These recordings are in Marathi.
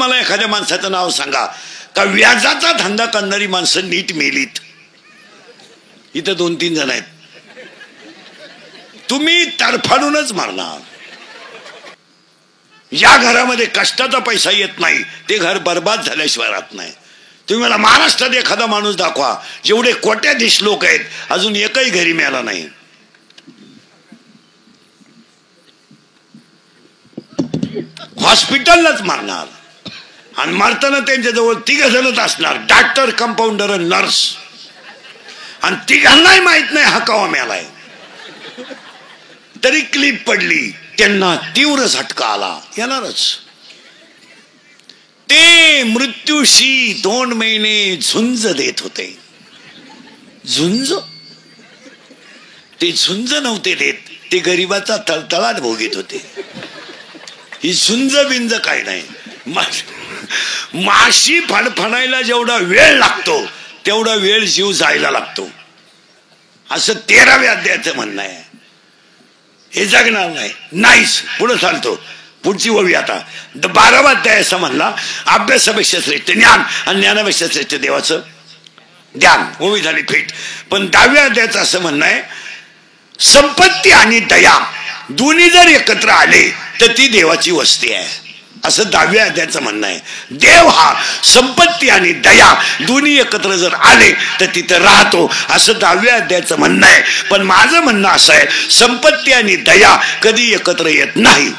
मला एखाद्या माणसाचं नाव सांगा का व्याजाचा धंदा करणारी माणसं नीट मेलीत. इथं 2-3 जण आहेत. तुम्ही तडफडूनच मारणार. या घरामध्ये कष्टाचा पैसा येत नाही ते घर बर्बाद झाल्याशिवाय राहत नाही. तुम्ही मला महाराष्ट्रात एखादा माणूस दाखवा जेवढे कोट्याधीश लोक आहेत अजून एकही घरी मिळाला नाही. हॉस्पिटललाच मारणार आणि मारताना त्यांच्याजवळ 3 जणच असणार, डॉक्टर, कंपाऊंडर आणि नर्स. आणि 3घांनाही माहित नाही हा कवा मेलाय. तरी क्लिप पडली, त्यांना तीव्र झटका आला. येणारच. ते मृत्यूशी 2 महिने झुंज देत होते. झुंज? ते झुंज नव्हते देत, ते गरिबाचा तळतळाट भोगीत होते. ही झुंज बिंज काय नाही. माशी फडफडायला जेवढा वेळ लागतो तेवढा वेळ जीव जायला लागतो असं 13व्या अध्यायाचं म्हणणं आहे. हे जगणार नाही. नाहीच. पुढे चालतो. पुढची ओवी आता 12वा अध्याय असं म्हणला अभ्यासापेक्षा श्रेष्ठ ज्ञान आणि ज्ञानापेक्षा श्रेष्ठ देवाचं ध्यान. ओवी झाली फिट. पण 10व्या अध्यायाचं असं म्हणणं आहे संपत्ती आणि दया दोन्ही जर एकत्र आले तर ती देवाची वस्ती आहे असं 10व्या अध्यायाचं म्हणणं आहे. देव हा संपत्ती आणि दया दोन्ही एकत्र जर आले तर तिथं राहतो असं 10व्या अध्यायाचं म्हणणं आहे. पण माझं म्हणणं असं आहे संपत्ती आणि दया कधी एकत्र येत नाही.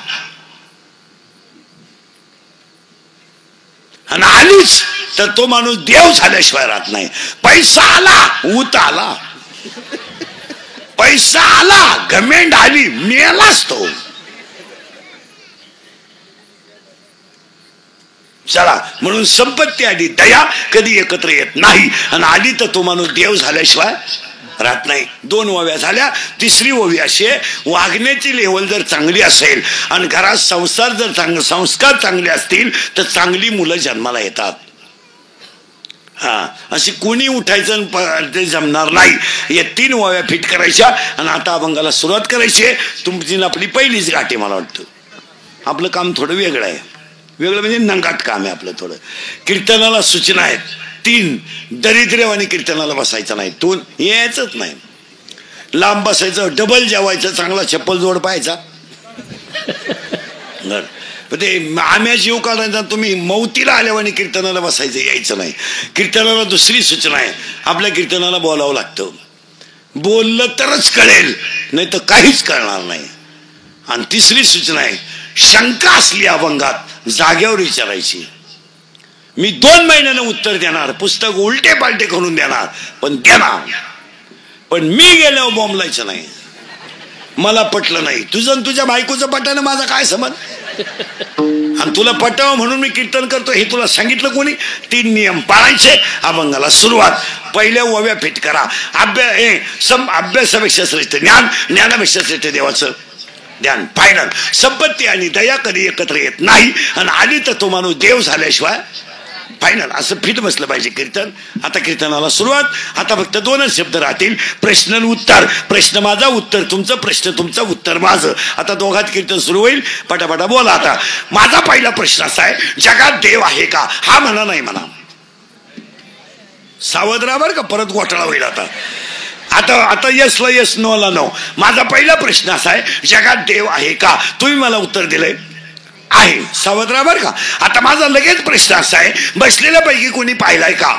आणि आलीच तर तो माणूस देव झाल्याशिवाय राहत नाही. पैसा आला ऊत आला, पैसा आला घमेंड आली, मेलाच तो. चला, म्हणून संपत्ती आणि दया कधी एकत्र येत नाही. आणि आली तर तो माणूस देव झाल्याशिवाय राहत नाही. 2 ओव्या झाल्या. 3री ओवी अशी आहे वागण्याची लेवल जर चांगली असेल आणि घरात संस्कार चांगले असतील तर चांगली मुलं जन्माला येतात. अशी कोणी उठायचं ते जमणार नाही. या 3 ओव्या फिट करायच्या आणि आता अभंगाला सुरुवात करायची आहे. तुमची आपली पहिलीच गाठी. मला वाटतं आपलं काम थोडं वेगळं आहे. वेगळं म्हणजे नंगाट काम आहे आपलं थोडं. कीर्तनाला सूचना आहेत 3. दरिद्र्यवानी कीर्तनाला बसायचं नाही. 2 यायचंच नाही. लांब बसायचं, डबल जेवायचं, चांगला चप्पल जोड पाहायचा. ते आम्या जीव काढायचा. तुम्ही मौतीला आल्यावानी कीर्तनाला बसायचं, यायचं नाही. कीर्तनाला 2री सूचना आहे आपल्या कीर्तनाला बोलावं लागतं. बोललं तरच कळेल, नाही तर काहीच कळणार नाही. आणि 3री सूचना आहे शंका असली अभंगात जाग्यावर विचारायची. मी 2 महिन्यानं उत्तर देणार, पुस्तक उलटे पालटे करून देणार, पण देणार. पण मी गेल्यावर बोंबलायचं नाही. मला पटलं नाही, तुझं तुझ्या बायकोचं पटानं माझा काय संबंध. आणि तुला पटावं म्हणून मी कीर्तन करतो हे तुला सांगितलं कोणी. 3 नियम पाळायचे. अभंगाला सुरुवात. पहिल्या ओव्या फिट करा. अभ्यासापेक्षा श्रेष्ठ ज्ञान, ज्ञानापेक्षा श्रेष्ठ देवाचं ध्यान. फायनल. संपत्ती आणि दया कधी एकत्र येत नाही आणि आली तर तो माणूस देव झाल्याशिवाय फायनल. असं फिट बसलं पाहिजे कीर्तन. आता कीर्तनाला सुरुवात. आता फक्त 2च शब्द राहतील, प्रश्न उत्तर. प्रश्न माझा, उत्तर तुमचं. प्रश्न तुमचं, उत्तर माझं. आता दोघात कीर्तन सुरू होईल. पटापटा बोला. आता माझा पहिला प्रश्न असा आहे जगात देव आहे का. हा म्हणा नाही म्हणा. सावध राहा बरं का, परत घोटाळा होईल. आता यसला यस, नोला नो. माझा पहिला प्रश्न असा आहे जगात देव आहे का. तुम्ही मला उत्तर दिलंय आहे. सावध राहा बरं का. आता माझा लगेच प्रश्न असा आहे बसलेल्यापैकी कोणी पाहिलाय का.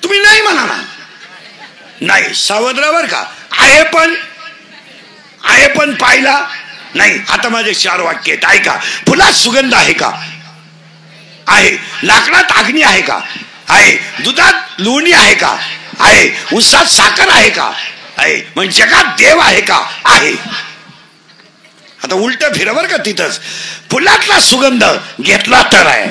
तुम्ही नाही म्हणा ना. नाही. सावध राहा बरं का. आहे पण पाहिला नाही. आता माझे 4 वाक्य आहेत ऐका. फुलात सुगंध आहे का. आहे. लाकडात अग्नी आहे का. आहे. दुधात लोणी आहे का. आहे. उसात साखर आहे का. आहे. म्हणजे जगात देव आहे का. आहे. आता उलट फिरवर का. तिथंच फुलातला सुगंध घेतला तर आहे,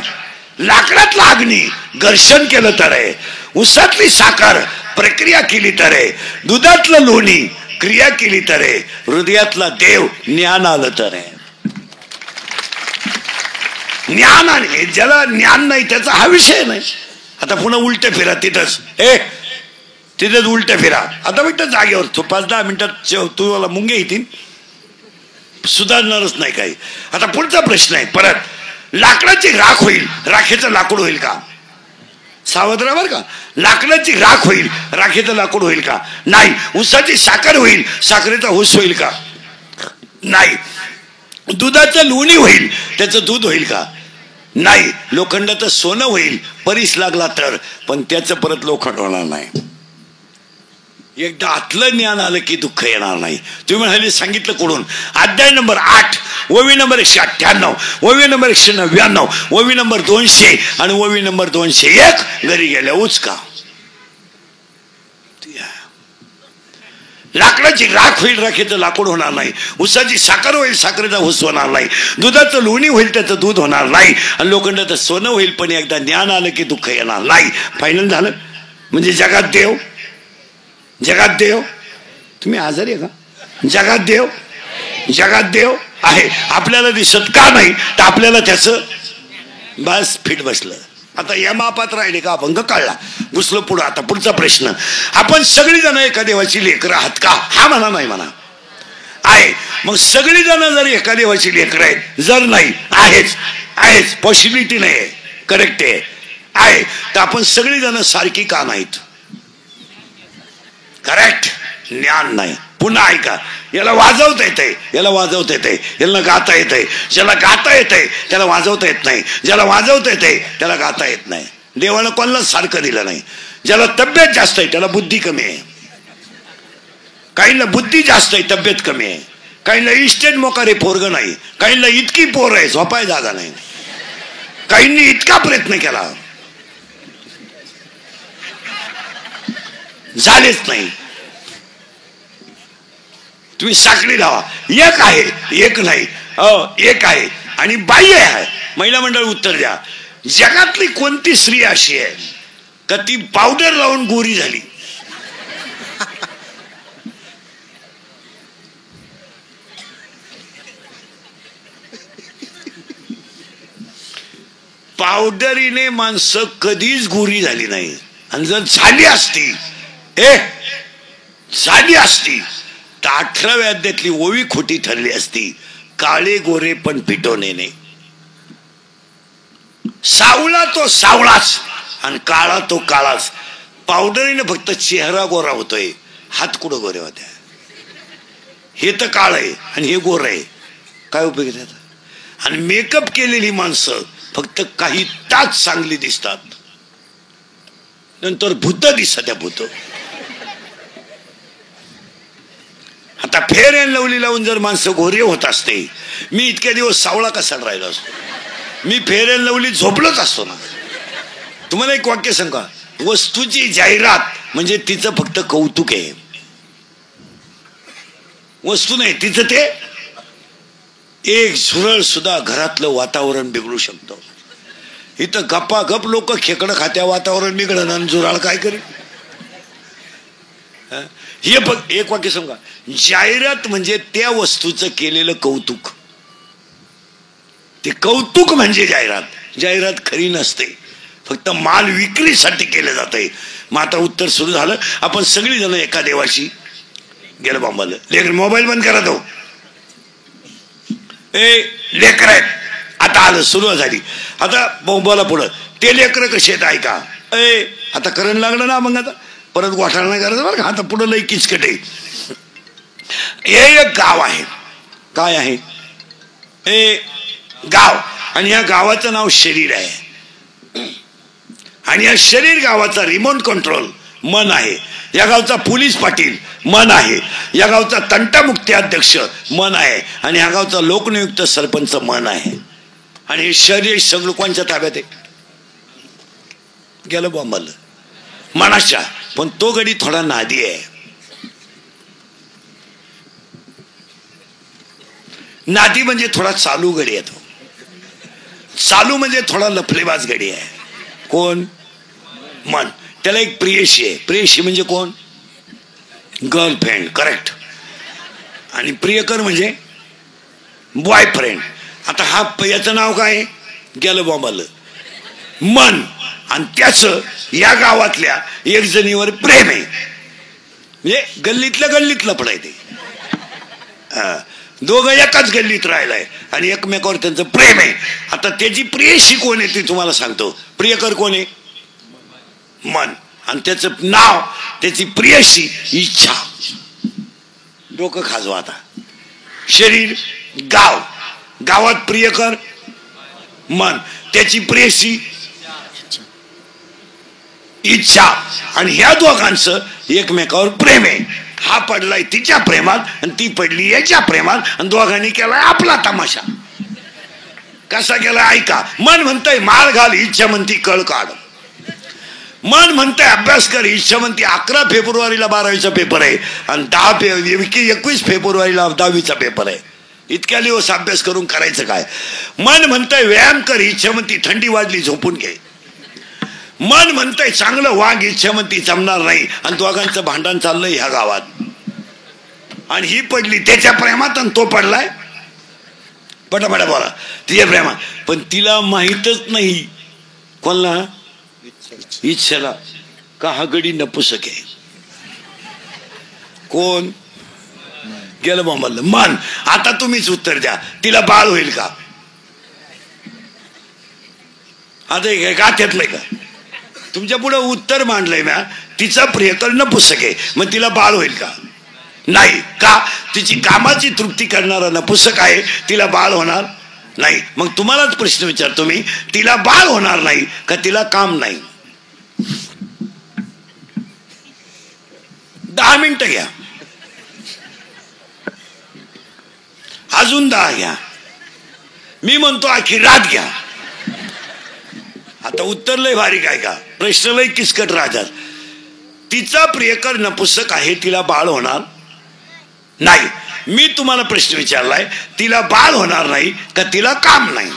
लाकडातला अग्नी घर्षण केलं तर आहे, उसातली साखर प्रक्रिया केली तर आहे, दुधातलं लोणी क्रिया केली तर आहे, हृदयातला देव ज्ञान आलं तर आहे. ज्ञान आणि ज्याला ज्ञान नाही त्याचा हा विषय नाही. आता पुन्हा उलट फिरा. तिथंच उलट फिरा. आता बेटा जागेवर 5-10 मिनिटात तुम्हाला मुंगे येतील, सुधारणारच नाही काही. आता पुढचा प्रश्न आहे परत लाकडाची राख होईल, राखेचं लाकूड होईल का? सावध राहा बरं का. लाकडाची राख होईल, राखेचं लाकूड होईल का? नाही. ऊसाची साखर होईल, साखरेचा ऊस होईल का? नाही. दुधाचं लोणी होईल, त्याचं दूध होईल का? नाही. लोखंडाचं सोनं होईल परीस लागला तर, पण त्याचं परत लोखंड होणार नाही. एकदा आतलं ज्ञान आलं की दुःख येणार नाही. तुम्ही म्हणाले सांगितलं कोणून? अध्याय नंबर 8 ओवी नंबर 198, ओवी नंबर 199, ओवी नंबर 200 आणि ओवी नंबर 201. घरी गेल्या उचका. लाकडाची राख होईल, राखेचं लाकूड होणार नाही. ऊसाची साखर होईल, साखरेचा ऊस होणार नाही. दुधाचं लोणी होईल, त्याचं दूध होणार नाही. आणि लोखंडाचं सोनं होईल, पण एकदा ज्ञान आलं की दुःख येणार नाही. फायनल झालं. म्हणजे जगात देव, जगात देव. तुम्ही आजारी आहे का? जगात देव, जगात देव आहे. आपल्याला दिसत का नाही? तर आपल्याला त्याचं बस फिट बसलं. आता या मापात राहिले का? अभंग कळला. घुसलो पुढं. आता पुढचा प्रश्न, आपण सगळी जण एका देवाची लेकरं आहात का? हा म्हणा. नाही म्हणा. आहे. मग सगळी जण जर एका देवाची लेकरं आहेत, जर नाही आहेच, आहेच, पॉसिबिलिटी नाही आहे, करेक्ट आहे, तर आपण सगळी जण सारखी का नाहीत? करेक्ट. ज्ञान नाही. पुन्हा ऐका. याला वाजवता येतंय, याला वाजवता येतंय, याला गाता येतंय. ज्याला गाता येतंय त्याला वाजवता येत नाही, ज्याला वाजवता येतंय त्याला गाता येत नाही. देवानं कोणाला सारखं दिलं नाही. ज्याला तब्येत जास्त आहे त्याला बुद्धी कमी आहे. काहींना बुद्धी जास्त आहे, तब्येत कमी आहे. काहींना इस्टेट मोकारे पोरग नाही, काहींना इतकी पोर आहे झोपाय जागा नाही. काहींनी इतका प्रयत्न केला, झालेच नाही. तुम्ही साखळी लावा. एक आहे, एक नाही. एक आहे आणि बाह्य आहे. महिला मंडळ उत्तर द्या. जगातली कोणती स्त्री अशी आहे का ती पावडर लावून गोरी झाली? पावडरीने माणसं कधीच गोरी झाली नाही. आणि जर झाली असती, झाली असती तर 18व्या अध्यायातली ओवी खोटी ठरली असती. काळे गोरे पण पिटवणे नाही. सावळा तो सावळाच आणि काळा तो काळाच. पावडरीने फक्त चेहरा गोरा होतोय, हात कुठं गोरे होत्या. हे तर काळ आहे आणि हे गोर आहे, काय उपयोग त्याचा? आणि मेकअप केलेली माणसं फक्त काही तास चांगली दिसतात, नंतर भूत दिसतात. त्या भूत. आता फेअर अँड लवली लावून जर माणसं गोरे होत असते, मी इतक्या दिवस सावळा कसा राहिलो असतो? मी फेअर अँड लवली झोपलोच असतो ना. तुम्हाला एक वाक्य सांगा. वस्तूची जाहिरात म्हणजे तिचं फक्त कौतुक आहे, वस्तू नाही. तिचं ते एक झुरळ सुद्धा घरातलं वातावरण बिघडू शकतो. इथं गप्पा गप लोक खेकडं खात्या, वातावरण बिघडलं आणि झुरळ काय करेल? हे बघ, एक वाक्य सांगा. जाहिरात म्हणजे त्या वस्तूचं केलेलं कौतुक. ते कौतुक म्हणजे जाहिरात. जाहिरात खरी नसते, फक्त माल विक्रीसाठी केलं जातंय. मग आता उत्तर सुरू झालं. आपण सगळी जण एका देवाशी गेलं बांबाला. लेकर मोबाईल बंद करा. तो लेकर आहेत. आता आलं, सुरुवात झाली. आता बोला पुढं. ते लेकर कसे आहेत ऐका. आता करंट लागलं ना, मग आता परत गोठाळा नाही करायचं बरं का. आता पुढं लई किचकट आहे. हे एक गाव आहे. काय आहे? गाव. आणि या गावाचं नाव शरीर आहे. आणि या शरीर गावाचा रिमोट कंट्रोल मन आहे. या गावचा पोलीस पाटील मन आहे. या गावचा तंटामुक्ती अध्यक्ष मन आहे. आणि या गावचा लोकनियुक्त सरपंच मन आहे. आणि हे शरीर सगळं कोणच्या ताब्यात आहे? गेलं बॉम्बाला मनाच्या. पण तो गडी थोडा नादी आहे. नादी म्हणजे थोडा चालू गडी आहे. तो चालू म्हणजे थोडा लफलेबाज गडी आहे. कोण? मन. त्याला एक प्रियशी आहे. प्रियशी म्हणजे कोण? गर्लफ्रेंड. करेक्ट. आणि प्रियकर म्हणजे बॉयफ्रेंड. आता हा याचं नाव काय? गेलं बॉम्बाला मन. आणि त्याचं या गावातल्या एक जणीवर प्रेम आहे. म्हणजे गल्लीतलं पडायचे. दोघं एकाच गल्लीत राहिलाय आणि एकमेकावर त्यांचं प्रेम आहे. आता त्याची प्रियशी कोण आहे ते तुम्हाला सांगतो. प्रियकर कोण आहे? मन. आणि त्याचं नाव, त्याची प्रियशी इच्छा. डोकं खाजवा आता. शरीर गाव, गावात प्रियकर मन, त्याची प्रेयसी इच्छा. आणि ह्या दोघांचं एकमेकावर प्रेम आहे. हा पडलाय तिच्या प्रेमात आणि ती पडली याच्या प्रेमात आणि दोघांनी केलाय आपला तमाशा. कसा केलाय ऐका. मन म्हणतंय माळ घाल, इच्छा म्हणती कळ काढ. मन म्हणतंय अभ्यास कर, इच्छा म्हणती 11 फेब्रुवारीला 12वीचा पेपर आहे आणि 21 फेब्रुवारीला 10वीचा पेपर आहे. इतक्या दिवस अभ्यास करून करायचं काय. मन म्हणतंय व्यायाम कर, इच्छा म्हणती थंडी वाजली झोपून घे. मन म्हणतंय चांगलं वाग, इच्छा म्हणती जमणार नाही. आणि दोघांचं भांडण चाललंय ह्या गावात. आणि ही पडली त्याच्या प्रेमात आणि तो पडलाय पटापटा बोला तिच्या प्रेमात. पण तिला माहीतच नाही कोणाला, इच्छेला, का हा गडी नपुसक आहे. कोण गेलं बोंबलं? मन. आता तुम्हीच उत्तर द्या. तिला बाळ होईल का? आता हे गाठ्यातलंय का? तुमच्या पुढे उत्तर मांडलंय म्या. तिचा प्रियकर नपुसक आहे, मग तिला बाळ होईल का? नाही. का? तिची कामाची तृप्ती करणारा नपुसक आहे, तिला बाळ होणार नाही. मग तुम्हालाच प्रश्न विचारतो मी, तिला बाळ होणार नाही का तिला काम नाही? 10 मिनिटं घ्या, अजून 10 घ्या, मी म्हणतो आखी रात घ्या. आता उत्तर लय भारी काय का, प्रश्न लय किचकट राहतात. तिचा प्रियकर नपुसक आहे, तिला बाळ होणार नाही. मी तुम्हाला प्रश्न विचारलाय, तिला बाळ होणार नाही का तिला काम नाही?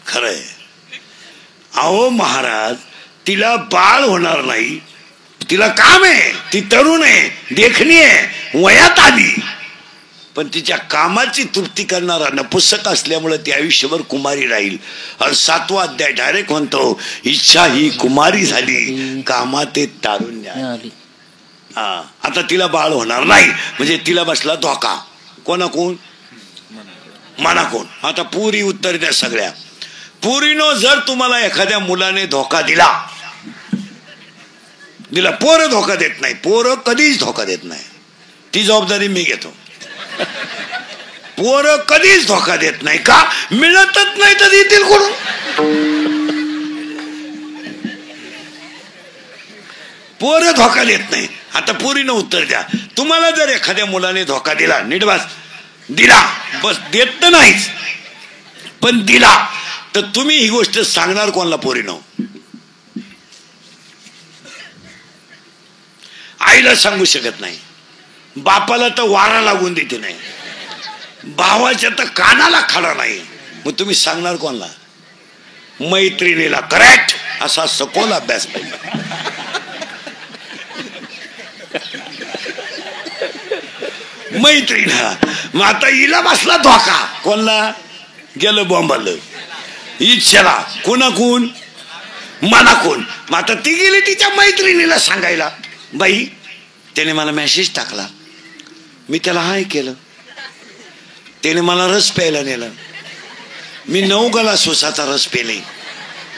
खरंय. अहो महाराज, तिला बाळ होणार नाही, तिला काम आहे, ती तरुण आहे, देखणी आहे, वयात आली, पण तिच्या कामाची तृप्ती करणारा नपुसक असल्यामुळे ती आयुष्यभर कुमारी राहील. आणि 7वा अध्याय डायरेक्ट म्हणतो, इच्छा ही कुमारी झाली, कामात तारुण्य आली. आता तिला बाळ होणार नाही म्हणजे तिला बसला धोका. कोण? मनाकोण. आता पुरी उत्तर द्या सगळ्या. पुरीनो, जर तुम्हाला एखाद्या मुलाने धोका दिला, पोरं धोका देत नाही, पोरं कधीच धोका देत नाही, ती जबाबदारी मी घेतो. पोरं कधीच धोका देत नाही. का? मिळतच नाही तर देतील कोण? पोरं धोका देत नाही. आता पुरीनं उत्तर द्या. तुम्हाला जर एखाद्या मुलाने धोका दिला, नीट बस, दिला, बस देत तर नाहीच, पण दिला, तर तुम्ही ही गोष्ट सांगणार कोणाला? पोरीनो, आईला सांगू शकत नाही, बापाला तर वारा लागून देते नाही, भावाच्या तर कानाला खडा नाही, मग तुम्ही सांगणार कोणाला? मैत्रिणीला. करेक्ट. असा सखोल अभ्यास पाहिजे. मैत्रिणीला. मग आता हिला बसला धोका, कोणला? गेलं बॉम्बालं. इच्छेला. कोणाकून? मनाकून. मग आता ती गेली तिच्या मैत्रिणीला सांगायला, बाई त्याने मला मेसेज टाकला, मी त्याला हाय केलं, त्याने मला रस प्यायला नेलं, मी 9 ग्लास उसाचा रस पेले,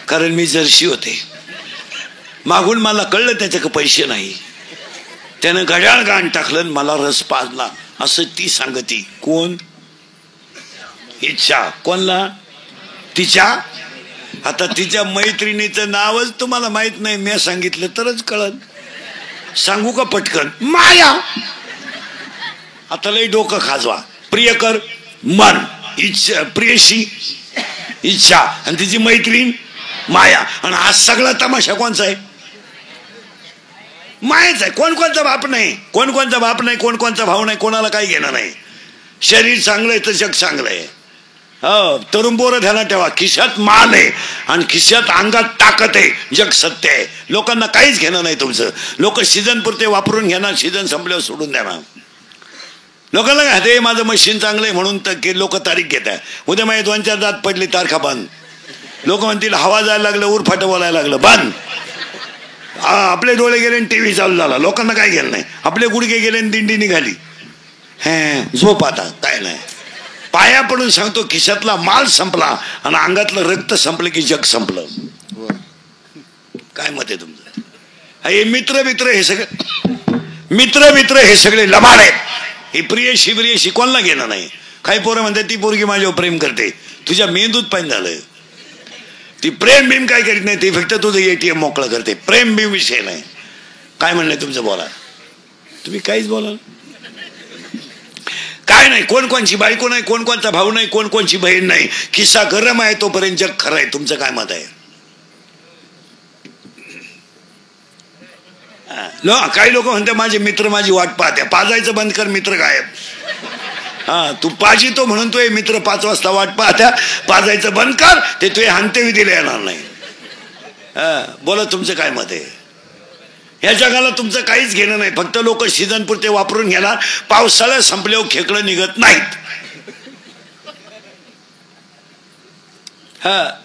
कारण मी जर्शी होते, मागून मला कळलं त्याच्याकडे पैसे नाही, त्यानं घड्याळ गाण टाकलं, मला रस पाजला, असं ती सांगती. कोण? इच्छा. कोणला? तिच्या. आता तिच्या मैत्रिणीचं नावच तुम्हाला माहित नाही, मी सांगितलं तरच कळलं. सांगू का पटकन? माया. आता लय डोकं खाजवा. प्रियकर मन, इच्छा, प्रियशी इच्छा, आणि तिची मैत्रीण माया. आणि हा सगळा तमाशा कोणचा आहे? मायाच आहे. कोणचा बाप नाही, कोणचा बाप नाही, कोणचा भाऊ नाही, कोणाला काही घेणं नाही. शरीर चांगलं आहे तर जग चांगलं आहे. हो, तरुण पोरं ध्यानात ठेवा, खिशात माल आहे आणि खिशात अंगात ताकद आहे, जग सत्य आहे. लोकांना काहीच घेणं नाही तुमचं. लोक सीझन पुरते वापरून घेणार, सीझन संपल्यावर सोडून देणार. लोकांना काय, माझं मशीन चांगलं आहे म्हणून तर लोक तारीख घेत आहे. उद्या माझे 2-4 दात पडली, तारखा बंद. लोक म्हणतील हवा जायला लागलं, उरफाट बोलायला लागलं, बंद. आपले डोळे गेले आणि टीव्ही चालू झाला, लोकांना काय गेलं नाही. आपले गुडघे गेले आणि दिंडी निघाली. झोप आता, काय नाही. पाया पडून सांगतो, खिशातला माल संपला आणि अंगातलं रक्त संपलं की जग संपलं. काय मत आहे तुमचं? हे मित्र हे सगळे हे सगळे लबाड आहेत. ही प्रियशी कोणाला घेणं नाही. काही पोरं म्हणतात ती पोरगी माझ्यावर प्रेम करते. तुझ्या मेंदूत पाणी झालं. ती प्रेम बिम काय करीत नाही, ती फक्त तुझं ATM मोकळं करते. प्रेम बिम विषय नाही. काय म्हणणं तुमचं बोला. तुम्ही काहीच बोलाल काय नाही. कोणची बायको नाही, कोणचा भाऊ नाही, कोणची बहीण नाही. खिस्सा गरम आहे तोपर्यंत जग खरं आहे. तुमचं काय मत आहे? काही लोक म्हणते माझे मित्र माझी वाट पाहत्या. पाजायचं बंद कर, मित्र गायब. तू पाजितो म्हणून तो मित्र 5 वाजता वाट पाहत्या. पाजायचं बंद कर, ते तुझे हंते विधीला येणार नाही. बोला तुमचं काय मत आहे? या जगाला तुमचं काहीच घेणं नाही. फक्त लोक सीझन पुरते वापरून घेणार. पावसाळ्यात संपल्यावर खेकडं निघत नाहीत.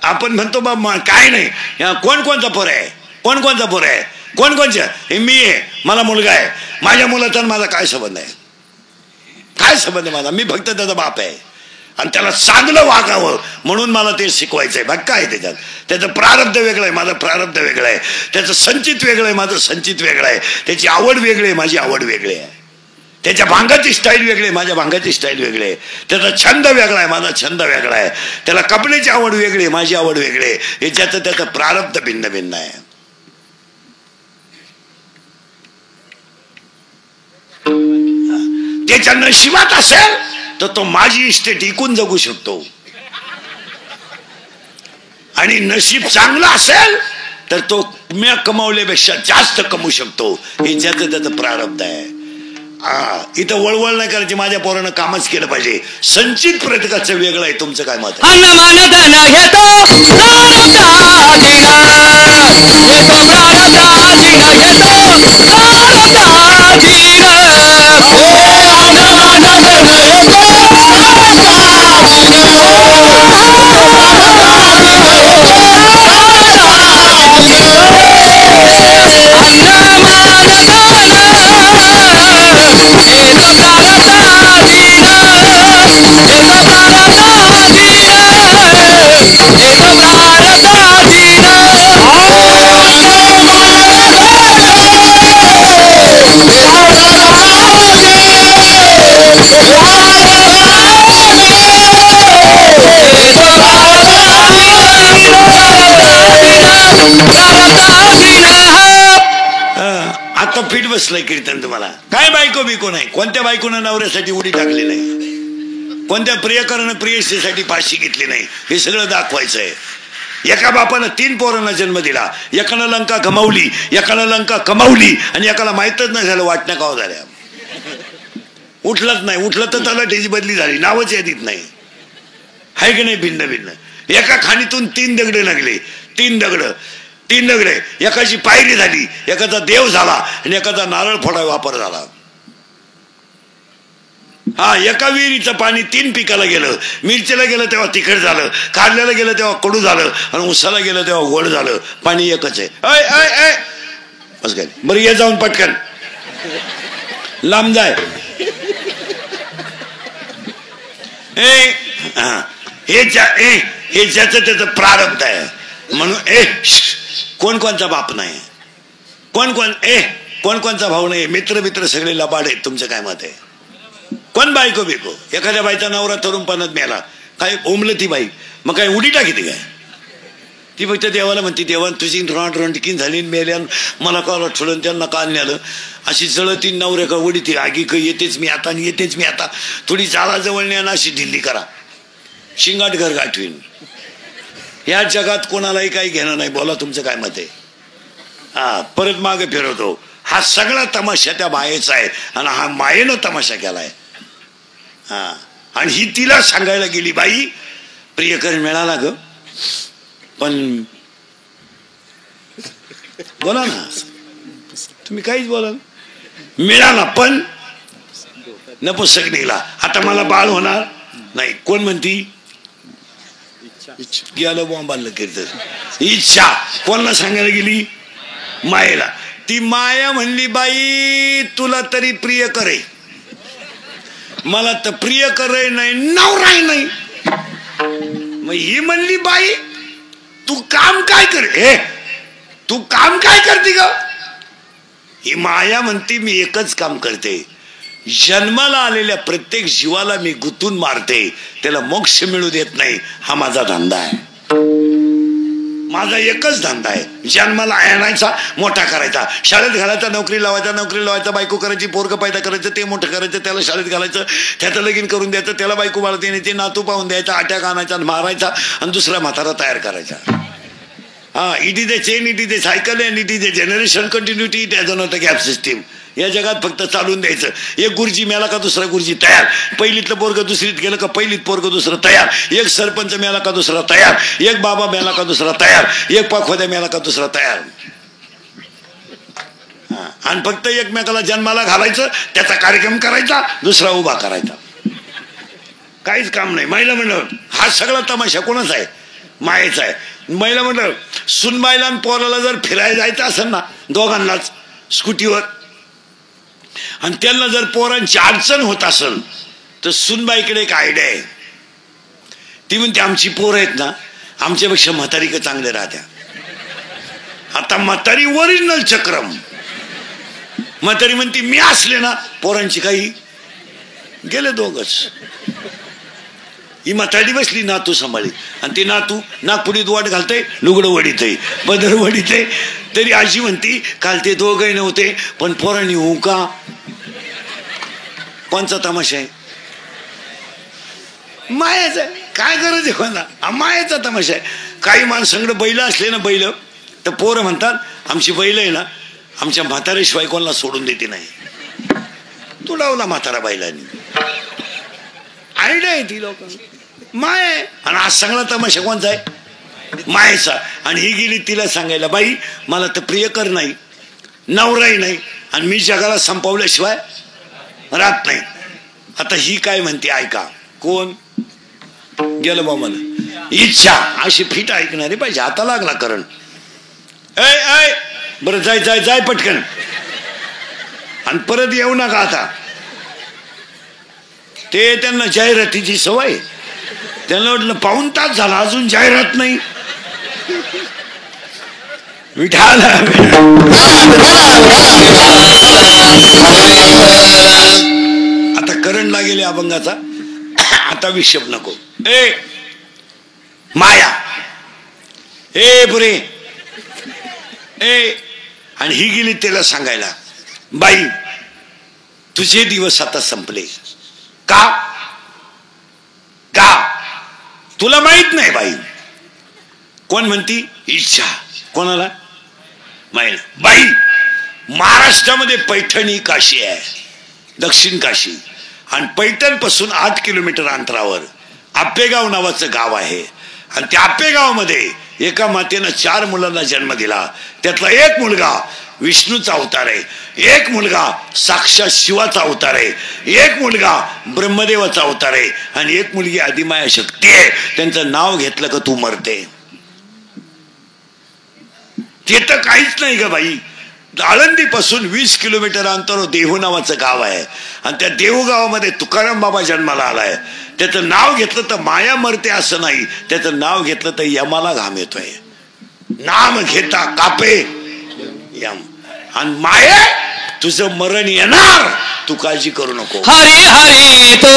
आपण म्हणतो बा काय नाही. कोणचा पोर आहे, कोणचा पोर आहे, कोणच्या? हे मी आहे, मला मुलगा आहे. माझ्या मुलाचा माझा काय संबंध आहे? काय संबंध आहे माझा? मी फक्त त्याचा बाप आहे आणि त्याला चांगलं वागावं म्हणून मला ते शिकवायचंय. बाकी काय त्याच्यात? त्याचं प्रारब्ध वेगळं आहे, माझं प्रारब्ध वेगळं आहे. त्याचं संचित वेगळं आहे, माझं संचित वेगळं आहे. त्याची आवड वेगळी आहे, माझी आवड वेगळी आहे. त्याच्या भांगाची स्टाईल वेगळी आहे, माझ्या भांगाची स्टाईल वेगळी आहे. त्याचा छंद वेगळा आहे, माझा छंद वेगळा आहे. त्याला कपड्याची आवड वेगळी आहे, माझी आवड वेगळी आहे. हे ज्याचं त्याचं प्रारब्ध भिन्न भिन्न आहे. त्याच्या नशिबात असेल तर तो माझी इस्टेट इकून जगू शकतो. आणि नशीब चांगलं असेल तर तो मी कमावल्यापेक्षा जास्त कमवू शकतो. हे ज्याचं त्याचं प्रारब्ध आहे. इथं वळवळ नाही करायची. माझ्या पोरानं कामच केलं पाहिजे. संचित प्रत्येकाचं वेगळं आहे. तुमचं काय मत आहे? आता फिट बसलंय कीर्तन तुम्हाला. काय बायको बिको नाही. कोणत्या बायकोनं नवऱ्यासाठी उडी टाकली नाही, कोणत्या प्रियकरानं प्रियसीसाठी फाशी घेतली नाही. हे सगळं दाखवायचंय. एका बापानं 3 पोरांना जन्म दिला. एकानं लंका गमावली, एकानं लंका कमावली आणि एकाला माहितच नाही झालं वाटण्या काव झाल्या. उठलंच नाही. उठलं तर त्याला त्याची बदली झाली. नावच यादीत नाही. आहे की नाही? भिन्न भिन्न. एका खाणीतून 3 दगड लागले. 3 दगड एकाची पायरी झाली, एकाचा देव झाला आणि एकाचा नारळ फोडा वापर झाला. एका विहिरीचं पाणी 3 पिकाला गेलं. मिरचीला गेलं तेव्हा तिखट झालं, कारल्याला गेलं तेव्हा कडू झालं आणि उसाला गेलं तेव्हा गोड झालं. पाणी एकच आहे. बस काय बरं, ये जाऊन पटकन लांब जाय. हे ज्याचं त्याचं प्रारब्ध आहे. म्हणून कोणचा बाप नाही, कोणचा भाऊ नाही. मित्र सगळे लबाड आहेत. तुमचं काय मत आहे? कोण बायको बिको? एखाद्या बाईचा नवरा तरुणपणात मेला, काय ओमलं ती बाई, मग काय उडी टाकी काय? ती फक्त देवाला म्हणते, देवा तुझी रणटिकीन झाली मेल्यान मला का ठेवलं त्यांना काल नेलं. अशी जळती नवऱ्या का उडी ती आगी का येतेच मी आता थोडी चालाजवळ न्या अशी ढिल्ली करा. शिंगाट घर गाठवीन. या जगात कोणालाही काही घेणं नाही. बोला तुमचं काय मत आहे? परत मागे फिरवतो. हा सगळा तमाशा त्या मायेचा आहे आणि हा मायेनं तमाशा केलाय. आणि ही तिला सांगायला गेली, बाई प्रियकर मिळाला ग, पण बोला ना तुम्ही काहीच बोला. मिळाला पण नपुसक निघाला. आता मला बाळ होणार नाही. कोण म्हणती? गेलं बॉम्बाला कीर्तन. इच्छा कोणाला सांगायला गेली? मायेला. ती माया म्हणली बाई तुला तरी प्रिय करे, मला तर प्रिय करे नाही, नवराय नाही. मग ही म्हणली बाई तू काम काय कर, हे तू काम काय करते ग? ही माया म्हणती मी एकच काम करते, जन्माला आलेल्या प्रत्येक जीवाला मी गुंतून मारते, त्याला मोक्ष मिळू देत नाही. हा माझा धंदा आहे, माझा एकच धंदा आहे. जन्माला आणायचा, मोठा करायचा, शाळेत घालायचा, नोकरी लावायचा, बायको करायची, पोरग पैदा करायचं, ते मोठं करायचं, त्याला शाळेत घालायचं, त्याचं लगीन करून द्यायचं, त्याला बायको बाळा देण्याची, नातू पाहून द्यायचा, अटॅक आणायचा, मारायचा आणि दुसरा म्हातारा तयार करायचा. हा, it is a chain, it is a cycle and it is a generation continuity, it has not a gap system. या जगात फक्त चालून द्यायचं. एक गुरुजी मेला का दुसरा गुरुजी तयार, पहिलीतलं पोरग दुसरीत गेलं का पहिलीत पोरग दुसरं तयार, एक सरपंच मेला का दुसरा तयार, एक बाबा मेला का दुसरा तयार, एक पाखोद्या मेला का दुसरा तयार. आणि फक्त एकमेकाला जन्माला घालायचं, त्याचा कार्यक्रम करायचा, दुसरा उभा करायचा, काहीच काम नाही. महिला मंडळ हा सगळा तमाशा कोणाचा आहे? मायेचा आहे. महिला मंडळ सुनबाईला आणि पोराला जर फिरायला जायचं असेल ना दोघांनाच स्कूटीवर, आणि त्यांना जर पोरांची अडचण होत असेल तर सुनबाईकडे एक आयडिया आहे. ती म्हणते आमची पोरं आहेत ना आमच्यापेक्षा म्हातारी का चांगले राहत्या. आता म्हातारी ओरिजिनल चक्रम, म्हातारी म्हणते मी असले ना पोरांची काही गेले दोघच. ही म्हातारी बसली नातू सांभाळी, आणि ती नातू नागपुरीत वाट घालते, लुगडं वडीतय, बदर वडीतय. तरी आजी म्हणती काल ते दोघही नव्हते पण पोरांनी होऊ का. कोणचा तमाशा आहे? मायाचा. काय गरज आहे कोणा, मायाचा तमाशा आहे. काही माणसांकडे बैल असले ना, बैल तर पोरं म्हणतात आमची बैल आहे ना आमच्या म्हाताऱ्याशिवाय कोणाला सोडून देते नाही. तू लावला म्हातारा बैलांनी, आयडिया आहे ती लोकांना. माय आहे. आणि आज सगळा तमाशा कोणचा आहे? मायेचा. आणि ही गेली तिला सांगायला बाई मला तर प्रियकर नाही, नवराही नाही, आणि मी जगाला संपवल्याशिवाय राहत नाही. आता ही काय म्हणते ऐका. कोण गेलं बा मला इच्छा अशी फिट ऐकणारी पाहिजे. आता लागला करण. ऐ बरं जाय जाय जाय पटकन, आणि परत येऊ नका आता. ते त्यांना जाहिरातीची सवय, त्यांना वाटलं पाऊण तास झाला अजून जाहिरात नाही. आता करंट लागेल अभंगाचा. आता विषय नको. ए माया ए पुरे ए. आणि ही गेली त्याला सांगायला बाई तुझे दिवस आता संपले. का का तुला माहित नाही बाई. कोण म्हणती? इच्छा. कोणाला? माहिती. बाई महाराष्ट्रामध्ये पैठणी काशी आहे, दक्षिण काशी, आणि पैठण पासून 8 किलोमीटर अंतरावर आपेगाव नावाचं गाव आहे. आणि त्या आपेगावमध्ये एका मातेनं 4 मुलांना जन्म दिला. त्यातला एक मुलगा विष्णूचा अवतार आहे, एक मुलगा साक्षात शिवाचा अवतार आहे, एक मुलगा ब्रह्मदेवाचा अवतार आहे, आणि एक मुलगी आदिमाया शक्ती आहे. त्यांचं नाव घेतलं का तू मरते. ते तर काहीच नाही ग बाई. आळंदी पासून 20 किलोमीटर अंतरावर देहू नावाचं गाव आहे, आणि त्या देहू गावामध्ये तुकाराम बाबा जन्माला आलाय. त्याचं नाव घेतलं तर माया मरते असं नाही, त्याचं नाव घेतलं तर यमाला घाम येतोय. नाम घेता कापे यम. आणि माये तुझं मरण येणार, तू काळजी करू नको. हरी हरी तो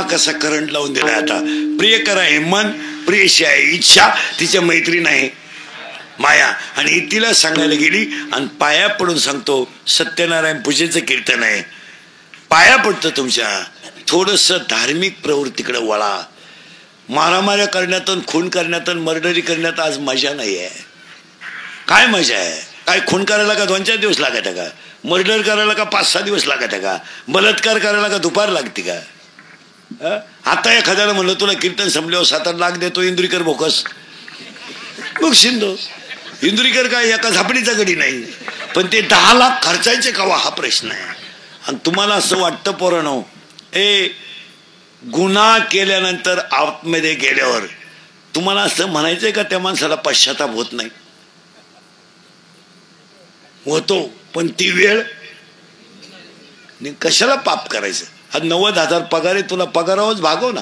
कसा करंट लावून दिलाय. आता प्रियकर आहे मन, प्रियशी आहे इच्छा, तिच्या मैत्रीण आहे माया. आणि तिला सांगायला गेली आणि पाया पडून सांगतो. सत्यनारायण पूजेचं कीर्तन आहे. पाया पडतं तुमच्या. थोडस धार्मिक प्रवृत्तीकडे वळा. मारामाऱ्या करण्यात, खून करण्यात, मर्डरी करण्यात आज मजा नाही आहे. काय मजा आहे? काय खून करायला का 2-4 दिवस लागत आहे का? मर्डर करायला का 5-6 दिवस लागत आहे का? बलात्कार करायला का दुपार लागते का? आता एखाद्याला म्हणलं तुला कीर्तन संपल्यावर 7-8 लाख देतो, इंदुरीकर भोकस मग शिंदो. इंदुरीकर काय एका झापडीचा गडी नाही, पण ते 10 लाख खर्चायचे कवा हा प्रश्न आहे. आणि तुम्हाला असं वाटतं पोरांनो, गुन्हा केल्यानंतर आतमध्ये गेल्यावर तुम्हाला असं म्हणायचंय का त्या माणसाला पश्चाताप होत नाही? होतो, पण ती वेळ कशाला पाप करायचं? आज 90,000 पगार आहे, तुला पगारावरच भागव ना.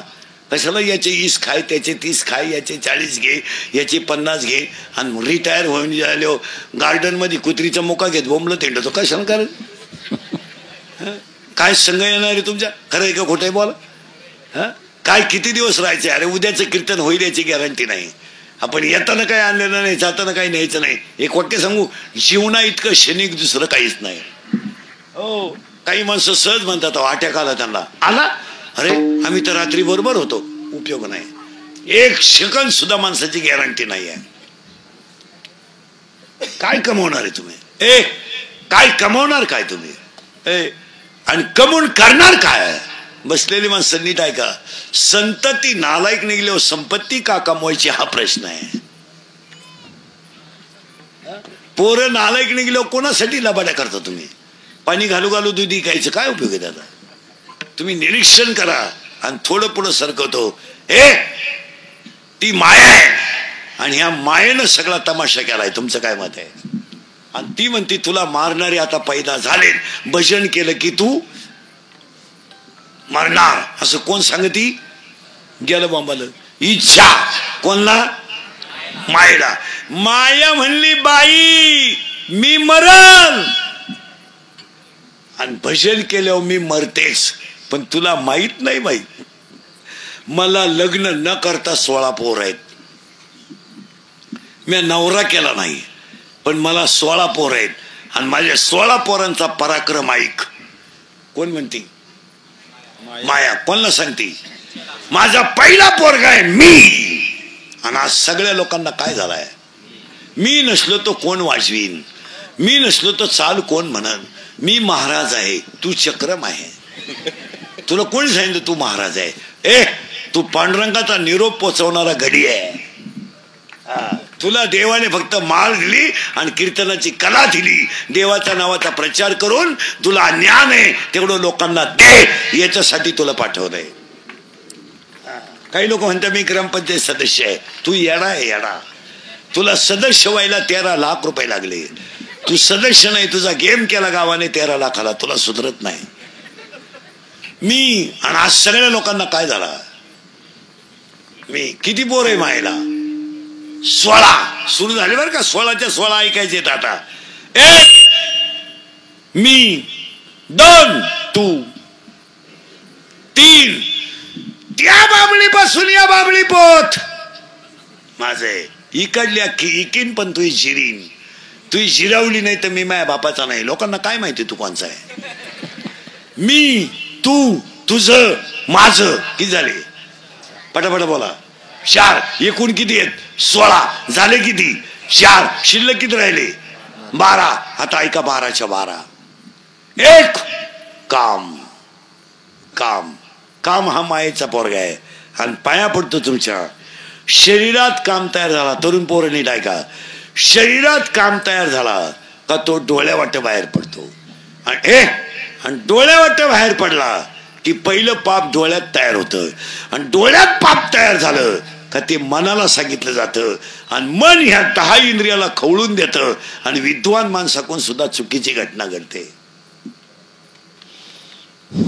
कशाला याचे 20 खाय, त्याचे 30 खाय, याचे 40 घे, याचे 50 घे, आणि रिटायर होऊन झालो गार्डन मध्ये कुत्रीचा मोका घेत बोंबलं तेंडतो. कशाला करायचं? काय संघ येणार आहे तुमच्या? खरं आहे का खोटं आहे बोला? काय किती दिवस राहायचे? अरे उद्याचं कीर्तन होईल याची गॅरंटी नाही. आपण येताना काय आणलेलं नाही, जाताना काही न्यायचं नाही. एक वाक्य सांगू, जीवना इतकं क्षणिक दुसरं काहीच नाही. हो, काही माणसं सहज म्हणतात अटॅक आला त्यांना. आला? अरे आम्ही तर रात्री बरोबर होतो. उपयोग नाही. 1 सेकंद सुद्धा माणसाची गॅरंटी नाही आहे. काय कमवणार आहे तुम्ही? काय कमवणार काय तुम्ही? आणि कमवून करणार काय? बसलेली माणसं नीट ऐका. संतती नालायक निघल्यावर संपत्ती का कमवायची हा प्रश्न आहे. पोरं नालायक निघल्यावर कोणासाठी लबाड्या करता तुम्ही? पाणी घालू घालू दूध विकायचं काय उपयोग आहे त्याचा? तुम्ही निरीक्षण करा आणि थोडं पुढं सरकवतो. ती माया आहे, आणि ह्या मायेनं सगळा तमाशा केलाय. तुमचं काय मत आहे? आणि ती म्हणती तुला मारणारे आता पैदा झाले, भजन केलं की तू मरणार. असं कोण सांगती? गेलं बॉम्बाला. इच्छा कोणला? मायला. माया म्हणली बाई मी मरल, आणि भजन केल्यावर मी मरतेस. पण तुला माहित नाही बाई, मला लग्न न करता 16 पोर आहेत. मी नवरा केला नाही, पण मला 16 पोर आहेत, आणि माझ्या 16 पोरांचा पराक्रम ऐक. कोण म्हणती? माया. कोणाला सांगती? माझा पहिला पोरगा आहे मी. आणि आज सगळ्या लोकांना काय झालाय? मी नसलो तो कोण वाजवीन, मी नसलो तो चाल कोण म्हणन, मी महाराज आहे, तू चक्रम आहे. तुला कोणी सांगितलं तू महाराज आहे? तू पांडुरंगाचा निरोप पोचवणारा घडी आहे. तुला देवाने फक्त माळ दिली आणि कीर्तनाची कला दिली. देवाच्या नावाचा प्रचार करून तुला ज्ञान आहे तेवढं लोकांना दे, याच्यासाठी तुला पाठवलंय. काही लोक म्हणतात मी ग्रामपंचायत सदस्य आहे. तू येडा आहे येडा. तुला सदस्य व्हायला 13 लाख रुपये लागले. तू सदस्य नाही, तुझा गेम केला गावाने 13 लाखाला. तुला सुधरत नाही. मी आणि आज सगळ्या लोकांना काय झाला? मी किती पोर आहे मायला? 16 सुरू झाले बरं का. 16च्या 16 ऐकायचे आता. 1 मी, 2 तू, 3 त्या बाबळी पासून या बाबळी पोत माझे. इकडली अख्खी इकीन, पण तुझी जिरीन. तुझी जिरावली नाही तर मी माझ्या बापाचा नाही. लोकांना काय माहिती तू कोणचा आहे? मी, तू, तुझं, माझं. किती झाले? पटापट बोला. 4. एकूण किती आहेत? 16 झाले. किती? 4. शिल्लक किती राहिले? 12. आता ऐका, 12च्या 12. 1 काम. काम काम हा मायेचा पोरगा आहे. आणि पाया पडतो तुमच्या. शरीरात काम तयार झाला. तरुण पोरं नीट ऐका. शरीरात काम तयार झाला का तो डोळ्यावाट बाहेर पडतो. आणि डोळ्यावाट बाहेर पडला की पहिलं पाप डोळ्यात तयार होतं. आणि डोळ्यात पाप तयार झालं का ते मनाला सांगितलं जातं. आणि मन ह्या 10 इंद्रियाला खवळून देतं. आणि विद्वान माणसाकडून सुद्धा चुकीची घटना घडते.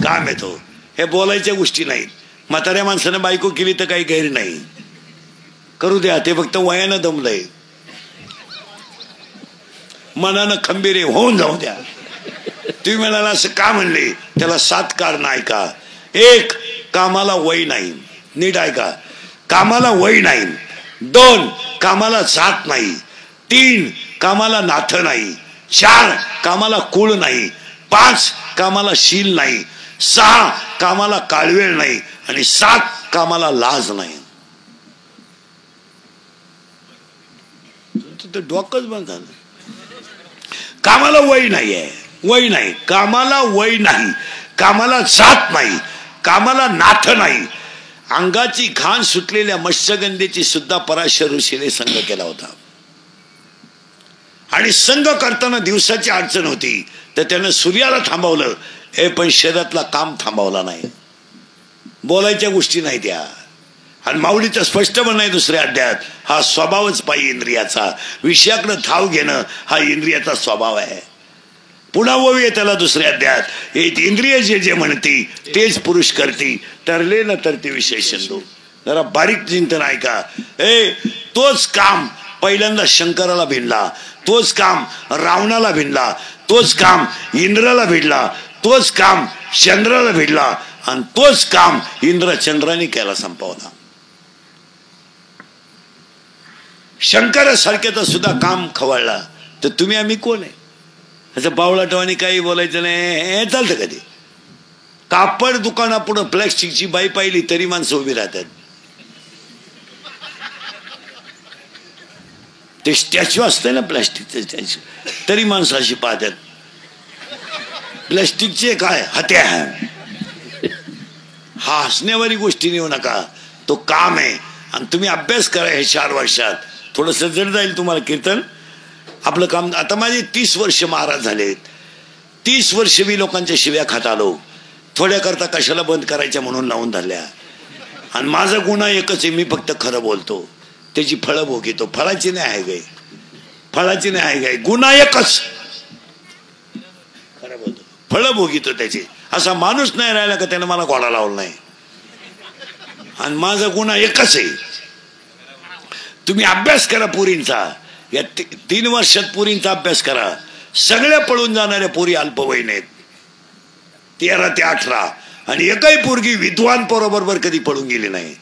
काम येतो. हे बोलायच्या गोष्टी नाहीत. म्हाताऱ्या माणसानं बायको केली तर काही गैर नाही, करू द्या. ते फक्त वयानं दमलंय. मनानं खंबीर होऊन जाऊ द्या. तुम्ही म्हणाला असं का म्हणले? त्याला 7 कारण ऐका. 1 कामाला वय नाही. नीट ऐका. कामाला वय नाही. 2 कामाला जात नाही. 3 कामाला नाथं नाही. 4 कामाला कुळ नाही. 5 कामाला शील नाही. 6 कामाला काळवेळ नाही. आणि 7 कामाला लाज नाही. तर डोकंच बंद झालं. कामाला वय नाही आहे, वय नाही, कामाला वय नाही, कामाला जात नाही, कामाला नाथ नाही. अंगाची घाण सुटलेल्या मत्स्यगंधेची सुद्धा पराशर ऋषीने संग केला होता. आणि संग करताना दिवसाची अडचण होती तर त्यानं सूर्याला थांबवलं, हे पण शरीरातला काम थांबवला नाही. बोलायच्या गोष्टी नाही त्या. आणि माऊलीचं स्पष्ट म्हणणं आहे दुसऱ्या अध्यायात, हा स्वभावच पायी इंद्रियाचा, विषयाकडे धाव घेणं हा इंद्रियाचा स्वभाव आहे. पुन्हा वळूया त्याला दुसऱ्या अध्यायात, हे इंद्रिय जे जे म्हणती तेच पुरुष करती, ठरले न तर ते विषय सिंधू. जरा बारीक चिंतन ऐका. तोच काम पहिल्यांदा शंकराला भिडला, तोच काम रावणाला भिडला, तोच काम इंद्राला भिडला, तोच काम चंद्राला भिडला, आणि तोच काम इंद्र चंद्राने केला संपवला. शंकरासारख्याचा सुद्धा काम खवळला तर तुम्ही आम्ही कोण आहे? असं बावळाटवानी काही बोलायचं नाही. चालतं कधी कापड दुकानापुढं प्लॅस्टिकची बाई पाहिली तरी माणसं उभी राहतात. ते स्टॅच्यू असते ना प्लॅस्टिकचे स्टॅच्यू, तरी माणसं अशी पाहतात. प्लॅस्टिकचे काय हत्या आहे. हा हसण्यावारी गोष्टी नेऊ नका, तो काम आहे. आणि तुम्ही अभ्यास करा हे 4 वर्षात, थोडस जड जाईल तुम्हाला कीर्तन. आपलं काम आता माझे 30 वर्ष महाराज झालेत. 30 वर्ष मी लोकांच्या शिव्या खात आलो, थोड्या करता कशाला बंद करायच्या म्हणून लावून धरल्या. आणि माझा गुन्हा एकच आहे, मी फक्त खरं बोलतो, त्याची फळं भोगितो. फळाची नाही आहे गाय, फळाची नाही आहे गाय, गुन्हा एकच, खरं बोलतो, फळं भोगितो त्याची. असा माणूस नाही राहिला का त्यानं मला घोडा लावला नाही. आणि माझा गुन्हा एकच आहे. तुम्ही अभ्यास करा पुरींचा, या 3 वर्षात पुरींचा अभ्यास करा. सगळ्या पळून जाणाऱ्या पुरी अल्पवयीन आहेत, 13 ते 18. आणि एकही पोरगी विद्वान पोराबरोबर कधी पळून गेली नाही.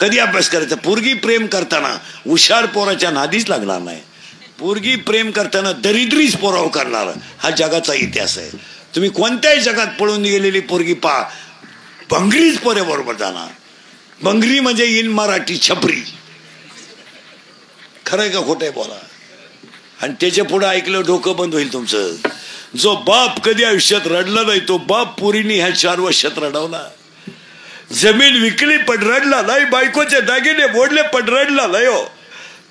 कधी अभ्यास करायचा. पोरगी प्रेम करताना हुशार पोराच्या नादीच लागणार नाही. पोरगी प्रेम करताना दरिद्रीच पोराव करणार, हा जगाचा इतिहास आहे. तुम्ही कोणत्याही जगात पळून गेलेली पोरगी पा, भंगरीच पोऱ्याबरोबर जाणार. भंगरी म्हणजे इन मराठी छपरी. खरंय का खोटंय बोला. आणि त्याच्या पुढे ऐकलं डोकं बंद होईल तुमचं. जो बाप कधी आयुष्यात रडला नाही तो बाप पोरीने ह्या 4 वर्षात रडवला. जमीन विकली पण रडला नाही, बायकोचे दागिने मोडले पण रडला नाही हो.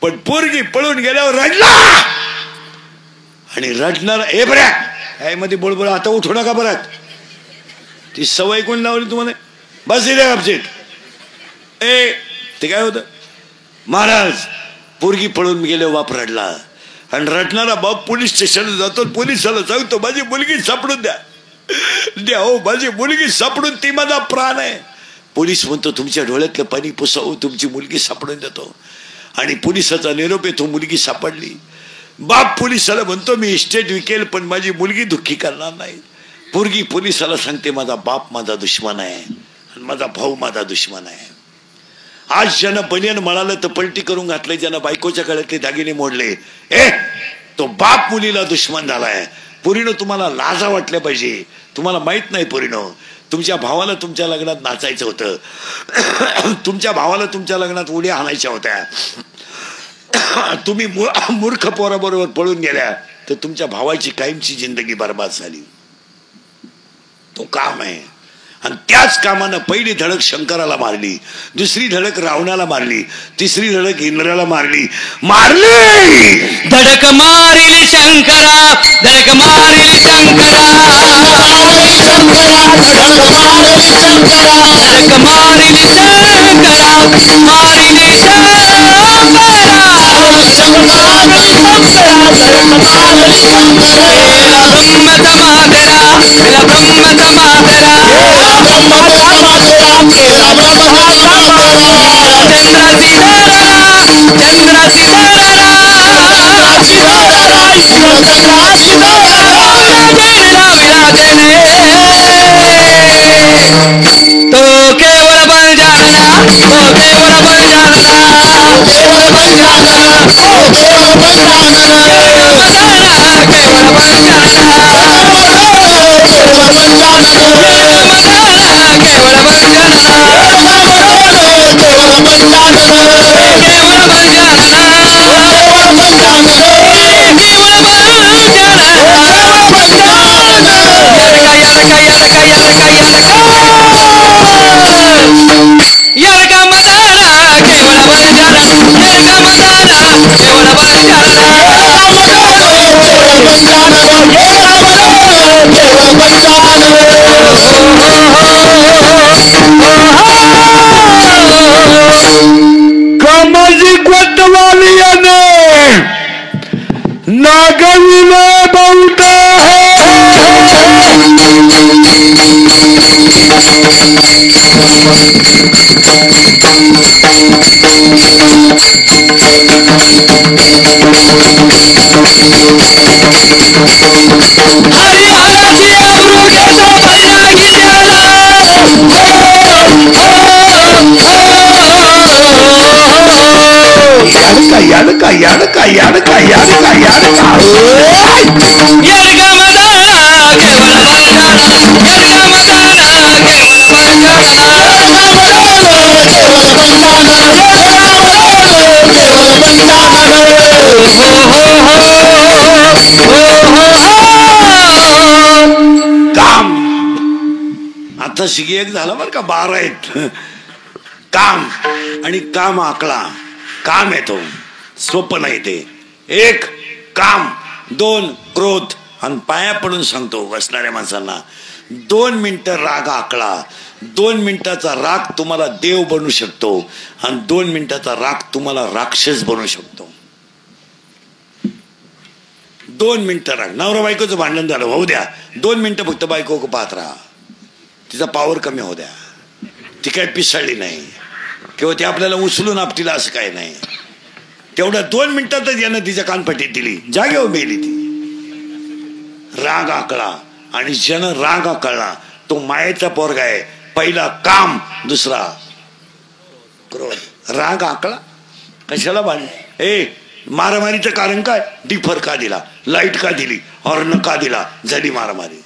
पण पोरगी पळून गेल्यावर रडला. आणि रडणार हे बऱ्या मध्ये बोलबोल आता उठू नका बरं. ती सवय कोण लावली तुम्हाला? बस इथे गपचीत. ते काय होतं महाराज, पोरगी पळून गेले, बाप रडला. आणि रडणारा बाप पोलीस स्टेशनला जातो, पोलिसाला सांगतो माझी मुलगी सापडून द्या, द्या हो माझी मुलगी सापडून, ती माझा प्राण आहे. पोलीस म्हणतो तुमच्या डोळ्यातलं पाणी पुसावं, तुमची मुलगी सापडून देतो. आणि पोलिसाचा निरोप येतो मुलगी सापडली. बाप पोलिसाला म्हणतो मी इस्टेट विकेल पण माझी मुलगी दुःखी करणार नाही. पोरगी पोलिसाला सांगते माझा बाप माझा दुश्मन आहे आणि माझा भाऊ माझा दुश्मन आहे. आज ज्यानं बनियन म्हणालं तर पलटी करून घातले, ज्यानं बायकोच्या गळ्यातले दागिने मोडले, तो बाप मुलीला दुश्मन झालाय. पोरीनो तुम्हाला लाजा वाटल्या पाहिजे. तुम्हाला माहित नाही पोरीनो, तुमच्या भावाला तुमच्या लग्नात नाचायचं होतं, तुमच्या भावाला तुमच्या लग्नात उड्या हाणायच्या होत्या, तुम्ही मूर्ख पोराबरोबर पळून गेल्या तर तुमच्या भावाची कायमची जिंदगी बर्बाद झाली. तो काम आहे. आणि त्याच कामानं पहिली धडक शंकराला मारली, दुसरी धडक रावणाला मारली, तिसरी धडक इंद्राला मारली. धडक मारिली शंकरा, धडक मारिली शंकरा, धडक मारिली शंकरा, मारिली शंकरा, मारिली तो केवल बन जाना, तो केवल बन जाना, केवल बन जाना, केवल बन जाना, केवल बन जाना, केवल बन जाना, केवल बन जाना, केवल बन जाना, केवल बन जाना. याडका याडका याडका याडका याडका काम आता शिगी एक झाला बरं का 12 आहेत काम आणि काम आकला काम येतो सोपं नाही ते एक काम 2 क्रोध आणि पाया पडून सांगतो बसणाऱ्या माणसांना 2 मिनिटं राग आकला 2 मिनिटाचा राग तुम्हाला देव बनवू शकतो आणि 2 मिनिटाचा राग तुम्हाला राक्षस बनवू शकतो 2 मिनिटं राग नवरा बायकोचं भांडण झालं होऊ द्या 2 मिनिटं फक्त बायको पाहत राहा तिचा पावर कमी होऊ द्या ती काय पिसाळली नाही किंवा ती आपल्याला उचलून आपटीला असं काय नाही तेवढ्या 2 मिनिटातच यानं तिच्या कानपट्टीत दिली जागेवर मेली ती राग आकळा आणि ज्यानं राग आकळला तो मायेचा पोरगा आहे पहिला काम दुसरा क्रोध राग आकळा कशाला भांड मारामारीचं कारण काय डिफर का दिला लाईट का दिली हॉर्न का दिला झाली मारामारी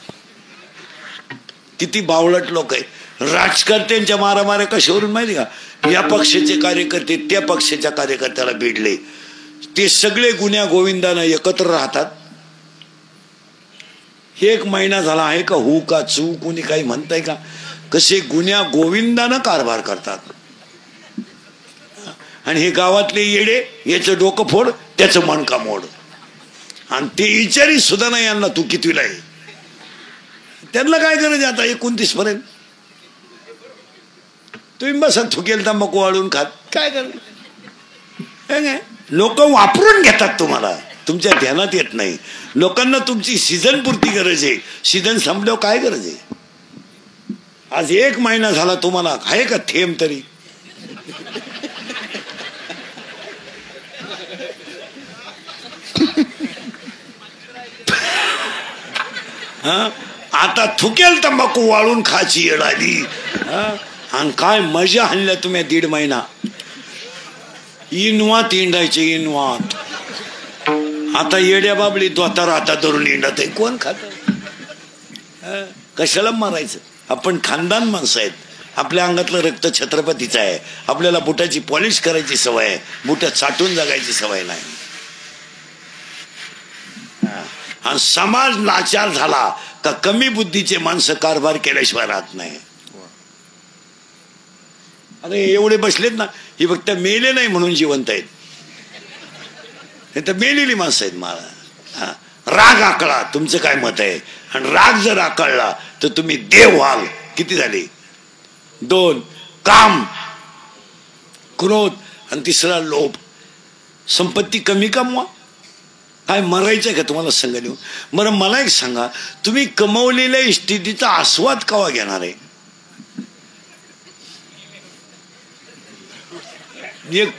किती बावळट लोक आहे राजकर्त्यांच्या मारामाऱ्या कशावरून माहिती का या पक्षाचे कार्यकर्ते त्या पक्षाच्या कार्यकर्त्याला भिडले ते सगळे गुन्ह्या गोविंदानं एकत्र राहतात 1 महिना झाला आहे का हू का चू कोणी काही म्हणताय का कसे गुन्ह्या गोविंदानं कारभार करतात आणि हे गावातले येडे याचं डोकं फोड त्याचं मणका मोड आणि ते विचारी सुद्धा नाही यांना तू कितवीला आहे त्यांना काय गरज आता 29 पर्यंत तुम्ही बसा थुकेल तंबाखू वाळून खात काय गरज लोक वापरून घेतात तुम्हाला तुमच्या ध्यानात येत नाही लोकांना तुमची सीझन पुरती गरज आहे सीझन संपल्यावर काय गरज आहे आज 1 महिना झाला तुम्हाला आहे का थेंब तरी आता थुकेल तंबाखू वाळून खाची येड आली आणि काय मजा आणल्या तुम्ही 1.5 महिना इनवात इंडायचे इनवात आता येड्या बाबळी द्वातार आता धरून इंडत आहे कोण खात कशाला मारायचं आपण खानदान माणसं आहेत आपल्या अंगातलं रक्त छत्रपतीचं आहे आपल्याला बुटाची पॉलिश करायची सवय आहे बुटात साठून जगायची सवय नाही आणि समाज नाचार झाला का कमी बुद्धीचे माणसं कारभार केल्याशिवाय राहत नाही अरे एवढे बसलेत ना हे फक्त मेले नाही म्हणून जिवंत आहेत हे तर मेलेली माणसं आहेत मला राग आकळा तुमचं काय मत आहे आणि राग जर आकळला तर तुम्ही देव व्हाल किती झाले 2 काम क्रोध आणि 3 लोभ संपत्ती कमी कमवा काय मरायचं का तुम्हाला सांगा देऊ बरं मला एक सांगा तुम्ही कमवलेल्या स्थितीचा आस्वाद केव्हा घेणार आहे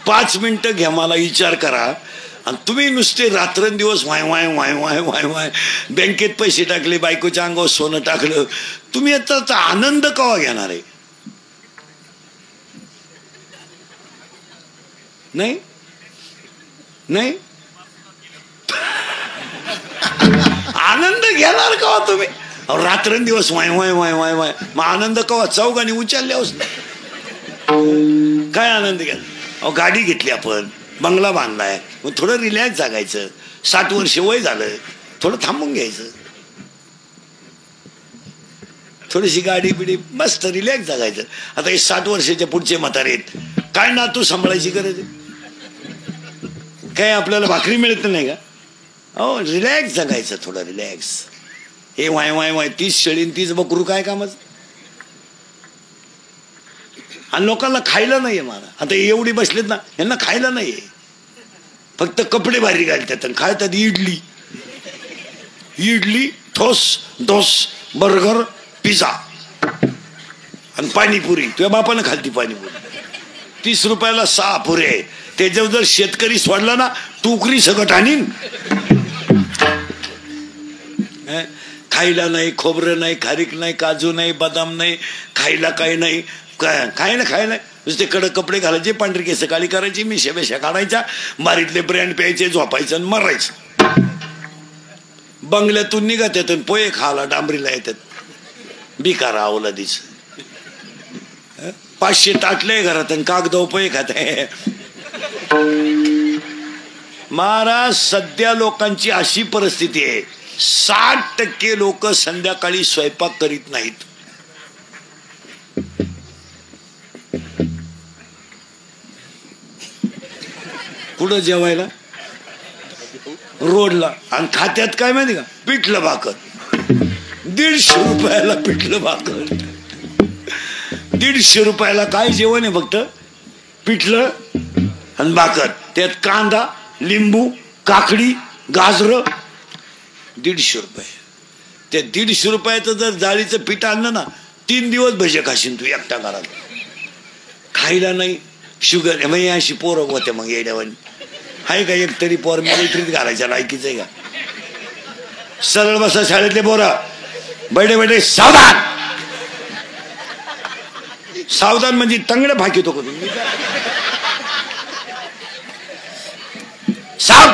5 मिनिटं घ्या मला विचार करा आणि तुम्ही नुसते रात्रंदिवस Y Y Y Y Y Y बँकेत पैसे टाकले बायकोच्या अंगावर सोनं टाकलं तुम्ही याचा आनंद केव्हा घेणार आहे नाही नाही आनंद घेणार का तुम्ही रात्रंदिवस Y Y Y Y Y मग आनंद कवा चौघांनी उचलल्यावच काय आनंद घ्या अहो गाडी घेतली आपण बंगला बांधलाय मग थोडं रिलॅक्स जागायचं 60 वर्ष वय झालं थोडं थांबून घ्यायचं थोडीशी गाडी बिडी मस्त रिलॅक्स जागायचं आता हे 60 वर्षाच्या पुढचे म्हातारे आहेत काय ना तू सांभाळायची गरज आहे काय आपल्याला भाकरी मिळत नाही का हो रिलॅक्स जगायचं थोडं रिलॅक्स हे वाय वाय वाय 30 शेळी 30 बकरू काय कामाचं आणि लोकांना खायला नाहीये मला आता एवढी बसलेत ना यांना खायला नाहीये फक्त कपडे भारी घालतात आणि खायतात इडली इडली ठोस डोस बर्गर पिझ्झा आणि पाणीपुरी तुझ्या बापानं खालती पाणीपुरी 30 रुपयाला 6 पुरे. त्याच्यावर जर शेतकरी सोडला ना टुकरी सकट आणीन. खायला नाही, खोबरं नाही, खारीक नाही, काजू नाही, बदाम नाही, खायला काही नाही, काय ना खायला नुसते कडक कपडे घालायचे, पांढरी केस काळी करायची, मिशा बेशा काढायच्या, बारीतले ब्रँड प्यायचे, झोपायचं आणि मरायचं. बंगल्यातून निघत येतात पोहे खायला डांबरीला येतात. बिकारा अवलादीच 500 ताटले घरात आणि कागदाव पोहे खात आहे. महाराज सध्या लोकांची अशी परिस्थिती आहे 60% लोक संध्याकाळी स्वयंपाक करीत नाहीत. कुठं जेवायला? रोडला. आणि खात्यात काय माहिती का? पिठलं भाकर. 150 रुपयाला पिठलं भाकर. 150 रुपयाला काय जेवण आहे? फक्त पिठलं आणि भाकर, त्यात कांदा, लिंबू, काकडी, गाजर. 150 रुपये. त्या 150 रुपयाचं जर जाळीचं पीठ आणलं ना 3 दिवस भजे खाशील तू एकटा घरात. खायला नाही, शुगर मग अशी पोरं होते. मग येड्यावानी आहे का एक तरी पोर मिलिटरीत घालायच्या लायकीच आहे का? सरळ बसा शाळेतले पोरं, बैठे बैठे सावधान. सावधान म्हणजे तंगडे फाकीतो का तुम्ही? साव,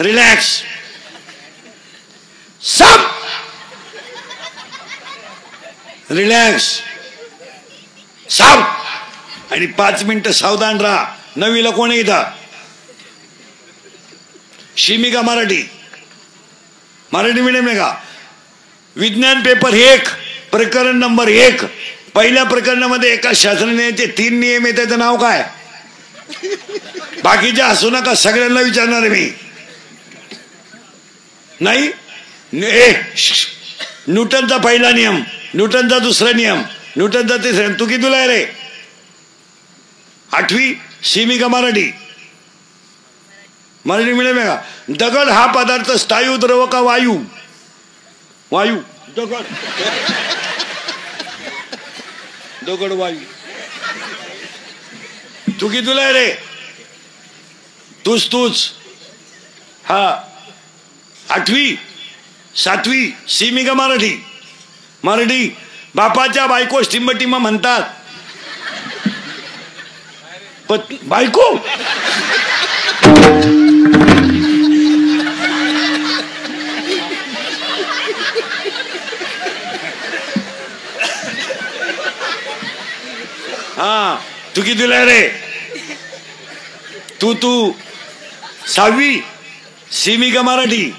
रिलॅक्स, सब रिलॅक्स, साव. आणि 5 मिनिटं सावधान राहा. 9वीला कोणी इथं? शिमी का मराठी? मराठी मीडियम आहे का? विज्ञान पेपर 1 प्रकरण नंबर 1. पहिल्या प्रकरणामध्ये एका शास्त्रज्ञाचे 3 नियम आहेत. त्याचं नाव काय? बाकीचे हसू नका, सगळ्यांना विचारणार आहे मी. नाही न्यूटनचा पहिला नियम, न्यूटनचा दुसरा नियम, न्यूटनचा तिसरा. तू कितीला आहे रे? 8वी. शिमी का मराठी? मराठी मिळेल का? दगड हा पदार्थ स्थायू, द्रव का वायू? वायू. दगड दगड वायू. तू कितीला आहे रे? तूच. हा 8वी 7वी. शिमी का मराठी? मराठी. बापाच्या बायको टिंबटिंब म्हणतात. बायको हा. तू कितीला रे? तू 6वी. शिमी का मराठी?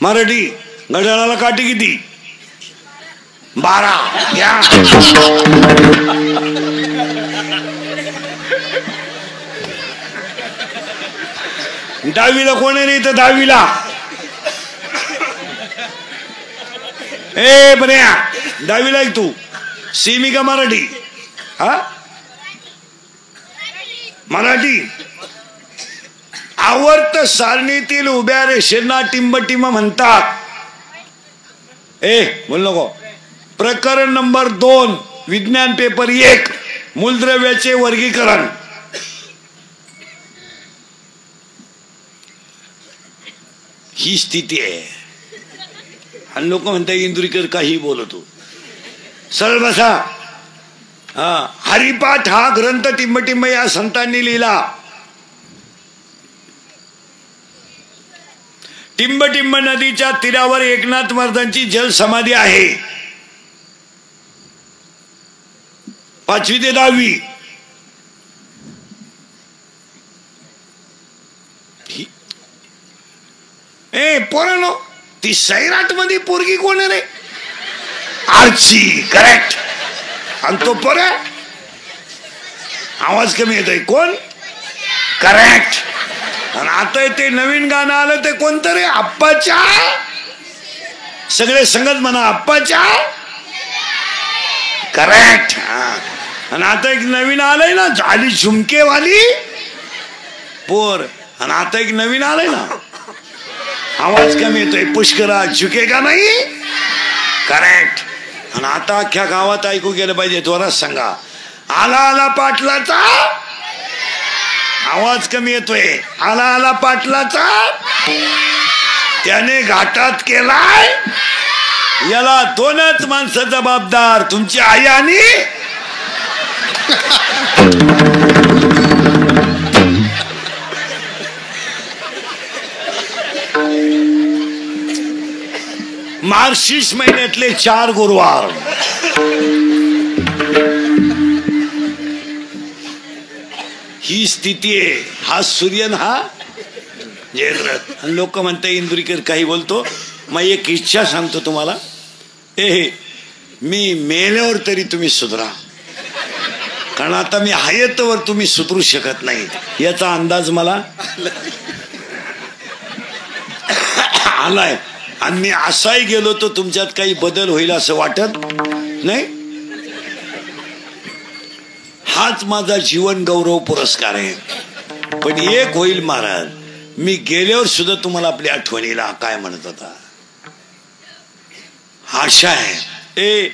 मराठी. घड्याळाला काठी किती? 12. घ्या. दहावीला कोण आहे रे इथं? 10वीला ए बन्या 10वीला आहे तू. शिमी का मराठी? हा मराठी. आवर्त सारणीतील उभ्या रेषेंना टिंबटिंब म्हणतात. बोल नको. प्रकरण नंबर 2 विज्ञान पेपर 1 मूलद्रव्याचे वर्गीकरण. ही स्थिती आहे. आणि लोक म्हणतात इंद्रिकर काही बोलतो. सरळ बसा. हरिपाठ हा ग्रंथ टिंबटिंब या संतांनी लिहिला. टिंबटिंब नदीच्या तीरावर एकनाथ महाराजांची जल समाधी आहे. 5वी ते 10वी. पोरानो ती सैराट मध्ये पोरगी कोण आहे रे? आर्ची. करेक्ट. आणि तो पोर आवाज कमी येतोय कोण? करेक्ट. आणि आता ते नवीन गाणं आलं ते कोणतं रे? आप्पाच्या. सगळे संगत म्हणा आप्पाच्या. करेक्ट. आणि आता एक नवीन आलंय ना झाली झुमकेवाली पोर. आणि आता एक नवीन आलंय ना आवाज कमी येतोय पुष्कराज झुकेगा नाही. करेक्ट. आणि आता अख्ख्या गावात ऐकू गेलं पाहिजे. जोरात सांगा, आला आला पाटलाचा आवाज कमी येतोय. आला आला पाटलाचा, त्याने घाटात केलाय. याला दोनच माणसं जबाबदार, तुमची आई आणि मार्गशीर्ष महिन्यातले 4 गुरुवार. ही स्थिती आहे. हा सूर्यन हा जयद्रथ. लोक म्हणतात इंदुरीकर काही बोलतो. मग एक इच्छा सांगतो तुम्हाला, मी मेल्यावर तरी तुम्ही सुधरा, कारण आता मी हयतवर तुम्ही सुधरू शकत नाही याचा अंदाज मला आलाय. आणि मी असाही गेलो तर तुमच्यात काही बदल होईल असं वाटत नाही. हाच माझा जीवन गौरव पुरस्कार आहे. पण एक होईल महाराज, मी गेल्यावर सुद्धा तुम्हाला आपल्या आठवणीला काय म्हणत होता, आशा आहे,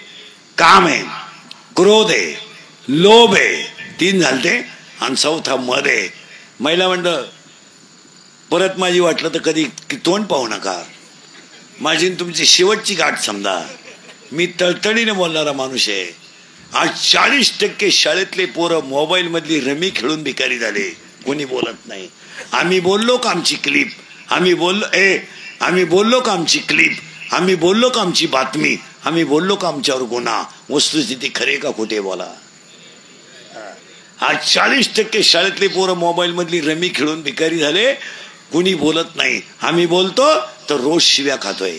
काम आहे, क्रोध आहे, लोभ आहे, 3 झालते, आणि 4था मद आहे. महिला मंडळ परत माझी वाटलं तर कधी तोंड पाहू नका. माझी तुमची शेवटची गाठ समजा. मी तळतळीने बोलणारा माणूस आहे. आज 40% शाळेतले पोरं मोबाईल मधली रमी खेळून भिकारी झाले, कोणी बोलत नाही. आम्ही बोललो का आमची क्लिप, आम्ही बोललो का आमची क्लिप, आम्ही बोललो का आमची बातमी, आम्ही बोललो का आमच्यावर गुन्हा. वस्तुस्थिती खरे का खोटे बोला. आज 40% शाळेतले पोरं मोबाईल मधली रमी खेळून भिकारी झाले, कुणी बोलत नाही. आम्ही बोलतो तर रोज शिव्या खातोय.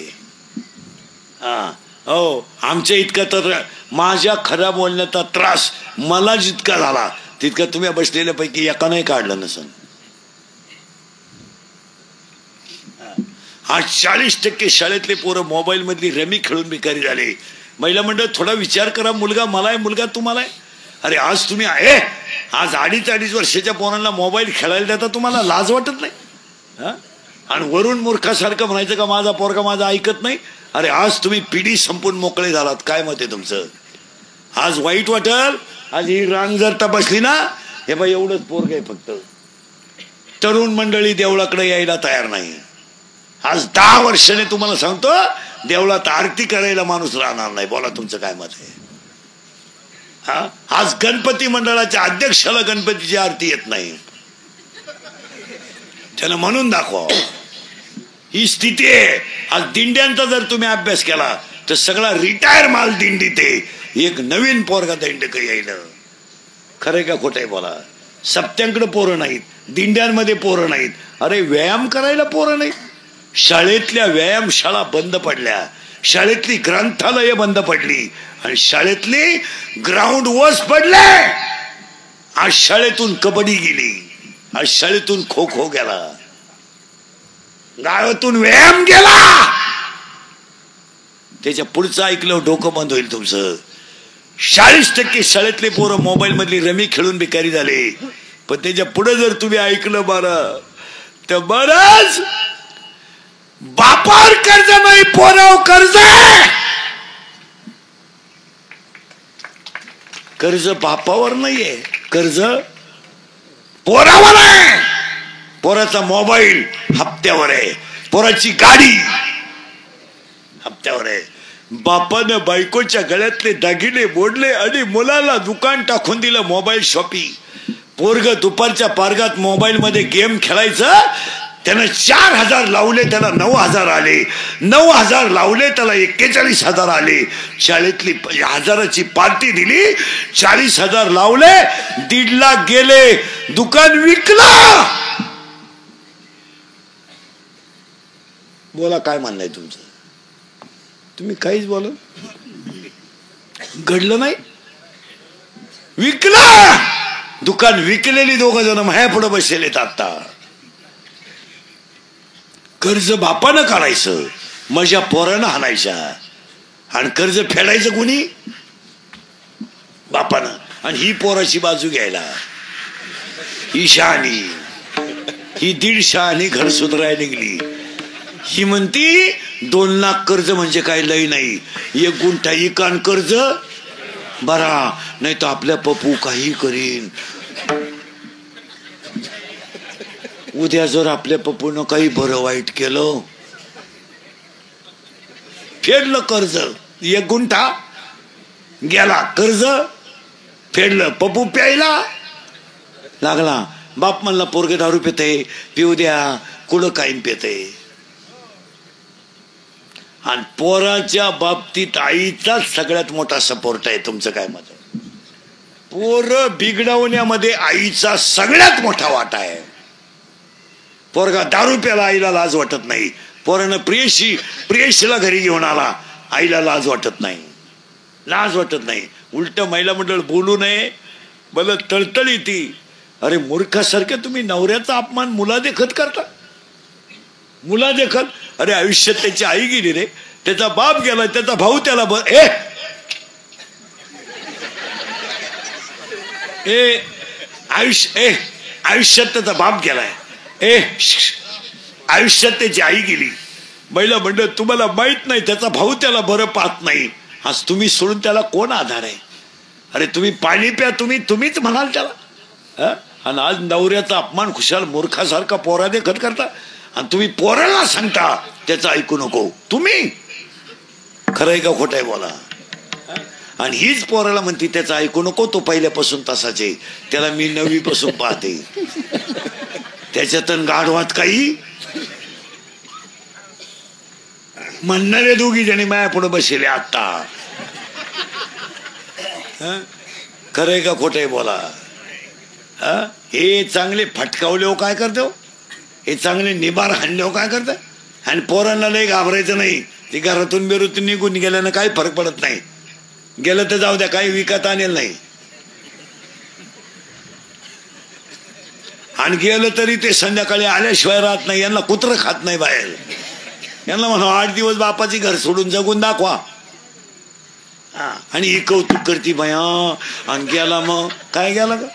हो, आमच्या इतका तर माझ्या खऱ्या बोलण्याचा त्रास मला जितका झाला तितका तुम्ही बसलेल्या पैकी एका नाही काढलं नसन. आज 40% शाळेतले पोरं मोबाईल मधली रमी खेळून भिकारी झाले. महिला मंडळ थोडा विचार करा. मुलगा मला आहे, मुलगा तुम्हाला आहे. अरे आज तुम्ही आज 2.5 वर्षाच्या पोरांना मोबाईल खेळायला देता, तुम्हाला लाज वाटत नाही? आणि वरून मूर्खासारखं म्हणायचं का माझा पोरगा माझा ऐकत नाही. अरे आज तुम्ही पिढी संपून मोकळे झालात. काय मत आहे तुमचं? आज वाईट वाटल. आज ही रांग जर तपासली ना, हे बाई एवढंच पोरग आहे फक्त. तरुण मंडळी देवळाकडे यायला तयार नाही. आज 10 वर्षाने तुम्हाला सांगतो, देवळात आरती करायला माणूस राहणार नाही. बोला तुमचं काय मत आहे? आज गणपती मंडळाच्या अध्यक्षाला गणपतीची आरती येत नाही. त्याला म्हणून दाखवा. ही स्थिती आहे. आज दिंड्यांचा जर तुम्ही अभ्यास केला तर सगळा रिटायर माल दिंडीत आहे. एक नवीन पोरगा दिंडक यायला. खरं का खोटं आहे बोला? सप्त्यांकडे पोरं नाहीत, दिंड्यांमध्ये पोरं नाहीत. अरे व्यायाम करायला पोरं नाहीत. शाळेतल्या व्यायामशाळा बंद पडल्या, शाळेतली ग्रंथालय बंद पडली, आणि शाळेतली ग्राउंड वॉस पडले. आज शाळेतून कबड्डी गेली, आज शाळेतून खो खो गेला, गावातून व्यायाम गेला. त्याच्या पुढचं ऐकलं डोकं बंद होईल तुमचं. 40% शाळेतले पोरं मोबाईल मधली रमी खेळून भिकारी झाले. पण त्याच्या पुढे जर तुम्ही ऐकलं बरं तर बरंच बापावर कर्ज नाही, पोरावर कर्ज. कर्ज बापावर नाहीये, कर्ज पोरावर आहे. पोराचा मोबाईल हप्त्यावर आहे, पोराची गाडी हप्त्यावर आहे. बापानं बायकोच्या गळ्यातले दागिने मोडले आणि मुलाला दुकान टाकून दिलं मोबाईल शॉपिंग. पोरग दुपारच्या पार्गात मोबाईल मध्ये गेम खेळायचं. त्यानं 4,000 लावले, त्याला 9,000 आले. 9,000 लावले, त्याला 41,000 आले. शाळेतली 1,000ची पार्टी दिली, 40,000 लावले, 1.5 लाख गेले. दुकान विकला. बोला काय म्हणणं आहे तुमचं? तुम्ही काहीच बोला. घडलं नाही, विकला. दुकान विकलेली 2 जण माझ्या पुढे बसलेत. आता कर्ज बापानं काढायचं, माझ्या पोरानं हाणायच्या, आणि कर्ज फेडायचं कोणी? बापानं. आणि ही पोराची बाजू घ्यायला ही शहाणी, ही 1.5 शहाणी घर सुधारायला निघली. ही म्हणती 2 लाख कर्ज म्हणजे काय लय नाही. 1 गुंठा इकान कर्ज बरा, नाही तर आपल्या पप्पू काही करीन. उद्या जर आपल्या पप्पूनं काही बरं वाईट केलं, फेडलं कर्ज, 1 गुंठा गेला, कर्ज फेडलं, पप्पू प्यायला लागला. बाप म्हणला पोरगे दारू पिते, पिऊ द्या, कुठं कायम पिते. आणि पोराच्या बाबतीत आईचाच सगळ्यात मोठा सपोर्ट आहे. तुमचं काय मत आहे? पोरं बिघडवण्यामध्ये आईचा सगळ्यात मोठा वाटा आहे. पोरगा दारू प्याला, आईला लाज वाटत नाही. पोरानं प्रेयशीला घरी घेऊन आला, आईला लाज वाटत नाही, लाज वाटत नाही. उलट महिला मंडळ बोलू नये, मला तळतळ येते. अरे मूर्खासारखे तुम्ही नवऱ्याचा अपमान मुला देखत करता, मुला देखत. अरे आयुष्यात त्याची आई गेली रे, त्याचा बाप गेला, त्याचा भाऊ त्याला आयुष्यात त्याचा बाप गेलाय, आयुष्यात त्याची आई गेली. महिला मंडळ तुम्हाला माहित नाही, त्याचा भाऊ त्याला बरं पाहत नाही. आज तुम्ही सोडून त्याला कोण आधार आहे? अरे तुम्ही पाणी प्या, तुम्हीच म्हणाल त्याला. आणि आज नवऱ्याचा अपमान खुशाल मूर्खासारखा पोरा देखत करता, आणि तुम्ही पोराला सांगता त्याचं ऐकू नको. तुम्ही खरंय का खोटं आहे बोला. आणि हीच पोराला म्हणते त्याचं ऐकू नको, तो पहिल्यापासून तसाच आहे, त्याला मी 9वी पासून पाहते. त्याच्यातून गाढवात काही म्हणणारे 2 जणी माया पुढे बसले आता. खरंय का खोटं आहे बोला. हे चांगले फटकावले हो काय करतो, हे चांगले निबार हाणले हो काय करत. आणि पोरांना लय घाबरायचं नाही. ते घरातून बेरूतून निघून गेल्यानं काही फरक पडत नाही. गेलं तर जाऊ द्या, काही विकत आणेल नाही. आणि गेलं तरी ते संध्याकाळी आल्याशिवाय राहत नाही. यांना कुत्रं खात नाही बाहेर. यांना म्हणा 8 दिवस बापाची घर सोडून जगून दाखवा. आणि ही कौतुक करती बाया. आणि गेला मग काय गेला का?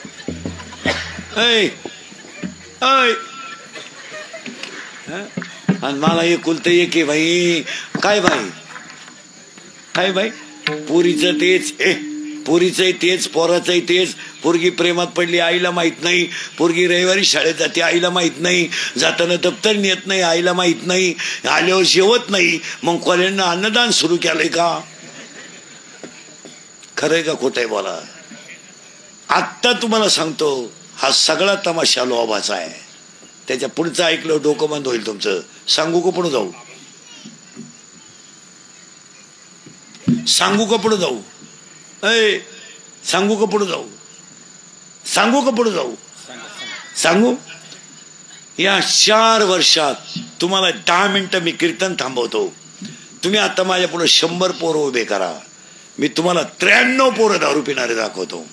आणि मला एकुलतं एक आहे भाई. काय भाई, काय भाई, पोरीचं तेच, पोरीचंही तेच, पोराचंही तेच. पोरगी प्रेमात पडली, आईला माहित नाही. पोरगी रविवारी शाळेत जाते, आईला माहित नाही. जाताना दप्तर नेत नाही, आईला माहित नाही. आल्यावर जेवत नाही. मग कॉलेजनं अन्नदान सुरू केलंय का? खरंय का खोटं आहे बोला. आत्ता तुम्हाला सांगतो, हा सगळा तमाशा लोभाचा आहे. त्याच्या पुढचं ऐकलं डोकं बंद होईल तुमचं. सांगू का पुढे जाऊ, सांगू का पुढे जाऊ, सांगू का पुढे जाऊ, सांगू का पुढे जाऊ, सांगू. या 4 वर्षात तुम्हाला 10 मिनिटं मी कीर्तन थांबवतो. तुम्ही आता माझ्या पुढे 100 पोरं उभे करा. मी तुम्हाला 93 पोरं दारू पिणारे दाखवतो.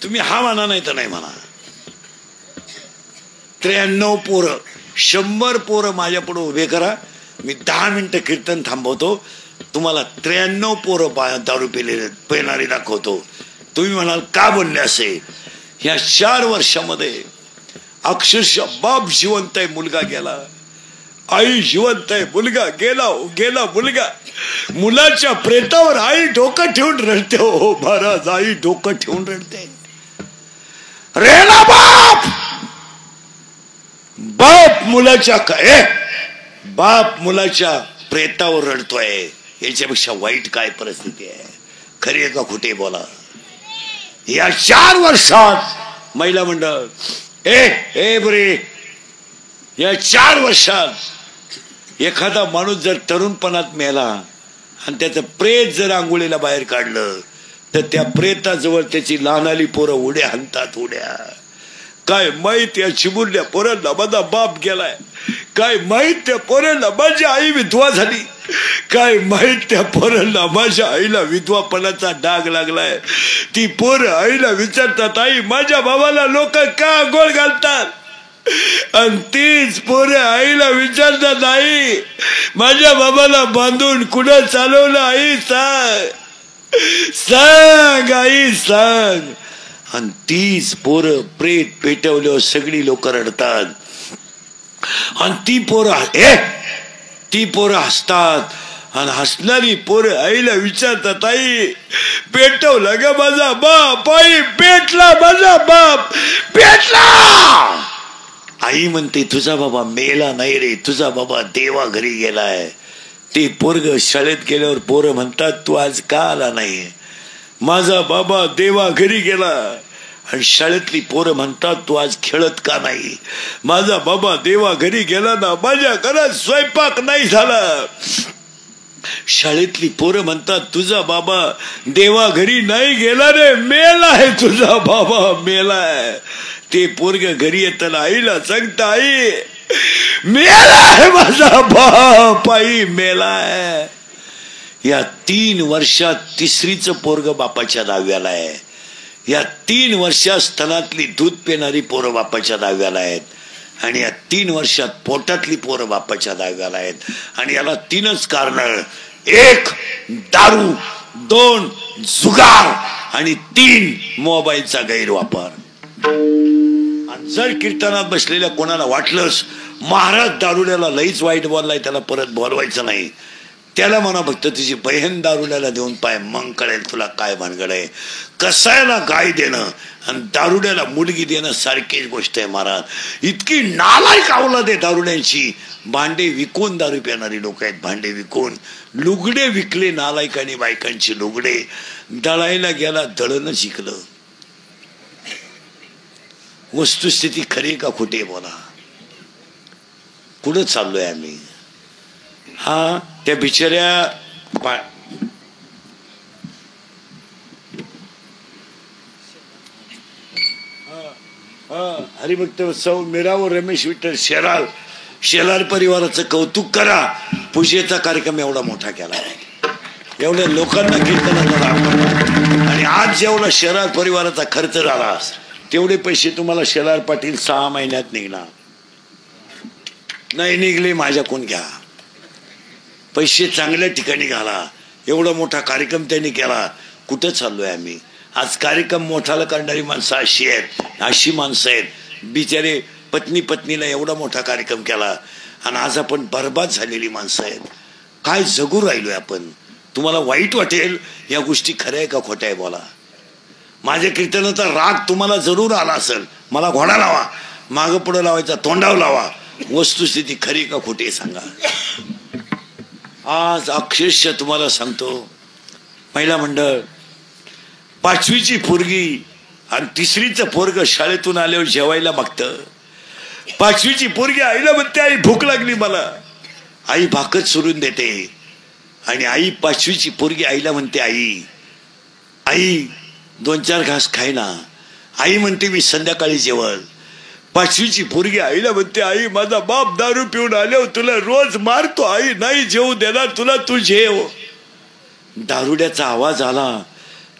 तुम्ही हा म्हणा नाही तर नाही म्हणा. 93 पोरं, 100 पोरं माझ्या पुढे उभे करा. मी 10 मिनिटं कीर्तन थांबवतो. तुम्हाला 93 पोरं दारू पिणारी दाखवतो. तुम्ही म्हणाल का बोलले असे? ह्या 4 वर्षामध्ये अक्षरशः बाप जिवंत आहे, मुलगा गेला. आई जिवंत आहे, मुलगा गेला. गेला मुलगा. मुलाच्या प्रेतावर आई डोकं ठेवून रडते. हो महाराज, आई डोकं ठेवून रडते. रेला बाप, बाप मुलाच्या बाप मुलाच्या प्रेतावर रडतोय. याच्यापेक्षा वाईट काय परिस्थिती आहे? खरी आहे का खोटे बोला. या 4 वर्षात महिला मंडळ बरे, या 4 वर्षात एखादा माणूस जर तरुणपणात मेला आणि त्याचं प्रेत जर आंघोळीला बाहेर काढलं तर त्या प्रेताजवळ त्याची लहानाली पोरं उड्या हाणतात. उड्या काय माहित या चिमुरल्या पोरांना माझा बाप गेलाय, काय माहित त्या पोरांना माझी आई विधवा झाली, काय माहित त्या पोरांना माझ्या आईला विधवापणाचा डाग लागलाय. ती पोरं आईला विचारतात, आई माझ्या भावाला लोक का गोळ घालतात? आणि तीच पोरं आईला विचारतात, आई माझ्या बाबाला बांधून कुठं चालवलं, आई सांग सांग आई सांग. आणि तीच पोरं प्रेत पेटवल्यावर सगळी लोक रडतात आणि ती पोरं हसतात. आणि हसणारी पोरं आईला विचारतात, आई पेटवला ग माझा बाप, आई पेटला माझा बाप पेटला. आई म्हणते तुझा बाबा मेला नाही रे, तुझा बाबा देवा घरी गेलाय. ते पोरग शाळेत गेल्यावर पोरं म्हणतात तू आज का आला नाही, माझा बाबा देवा घरी गेला. आणि शाळेतली पोरं म्हणतात तू आज खेळत का नाही, माझा बाबा देवा घरी गेला ना, माझ्या घरात स्वयंपाक नाही झाला. शाळेतली पोरं म्हणतात तुझा बाबा देवा घरी नाही गेला रे, मेलाय तुझा बाबा मेलाय. ते पोरग घरी येताना आईला सांगता, आई मेलाय माझा बाप, आई मेलाय. या 3 वर्षात तिसरीचं पोरग बापाच्या दहाव्याला आहे. या 3 वर्षात स्तनातली दूध पिणारी पोरं बापाच्या दहाव्याला आहेत. आणि या 3 वर्षात पोटातली पोरं बापाच्या दहाव्याला आहेत. आणि याला 3च कारण, 1 दारू, 2 जुगार आणि 3 मोबाईलचा गैरवापर. आणि जर कीर्तनात बसलेल्या कोणाला वाटलंच महाराज दारुड्याला लईच वाईट बोललाय, त्याला परत बोलवायचं नाही. त्याला म्हणा फक्त तुझी बहीण दारुड्याला देऊन पाय, मग कळेल तुला काय भानगड आहे. कसायला गाय देणं आणि दारुड्याला मुलगी देणं सारखीच गोष्ट आहे महाराज. इतकी नालायक अवलाद आहे दारुड्यांची. भांडे विकून दारू पिणारी लोक आहेत, भांडे विकून. लुगडे विकले नालायकांनी बायकांची लुगडे. दळायला गेला दळणं शिकलं. वस्तुस्थिती खरी का खोटी बोला, कुठं चाललोय आम्ही. हा त्या बिचाऱ्या हरिभक्त उत्सव मीरावर रमेश विठ्ठल शेलार परिवाराचं कौतुक करा. पूजेचा कार्यक्रम एवढा मोठा केला, एवढ्या लोकांना कीर्तनाला लावला. आणि आज जेवढा शेलार परिवाराचा खर्च झाला तेवढे पैसे तुम्हाला शेलार पाटील 6 महिन्यात निघणार नाही. निघले माझ्याकडून घ्या, पैसे चांगल्या ठिकाणी घाला. एवढा मोठा कार्यक्रम त्यांनी केला. कुठं चाललोय आम्ही आज. कार्यक्रम मोठाला करणारी माणसं अशी आहेत, अशी माणसं आहेत. बिचारे पत्नीला एवढा मोठा कार्यक्रम केला आणि आज आपण बरबाद झालेली माणसं आहेत. काय जगू राहिलोय आपण. तुम्हाला वाईट वाटेल या गोष्टी खऱ्या आहे का खोट्या आहे बोला. माझ्या कीर्तनाचा राग तुम्हाला जरूर आला असेल, मला घोडा लावा, मागं पुढं लावायचा, तोंडावर लावा. वस्तुस्थिती खरी का खोटी सांगा. आज अक्षरशः तुम्हाला सांगतो, महिला मंडळ 5वीची पोरगी आणि 3रीचं पोरग शाळेतून आल्यावर जेवायला मागतं. 5वीची पोरगी आईला म्हणते आई भूक लागली मला. आई भाकर सोडून देते. आणि आई 5वीची पोरगी आईला म्हणते आई 2-4 घास खाय ना. आई म्हणते मी संध्याकाळी जेवण. 5वीची पोरगी आईला म्हणते आई माझा बाप दारू पिऊन आल्यावर तुला रोज मारतो, आई नाही जेवू देणार तुला, तू जेव. दारुड्याचा आवाज आला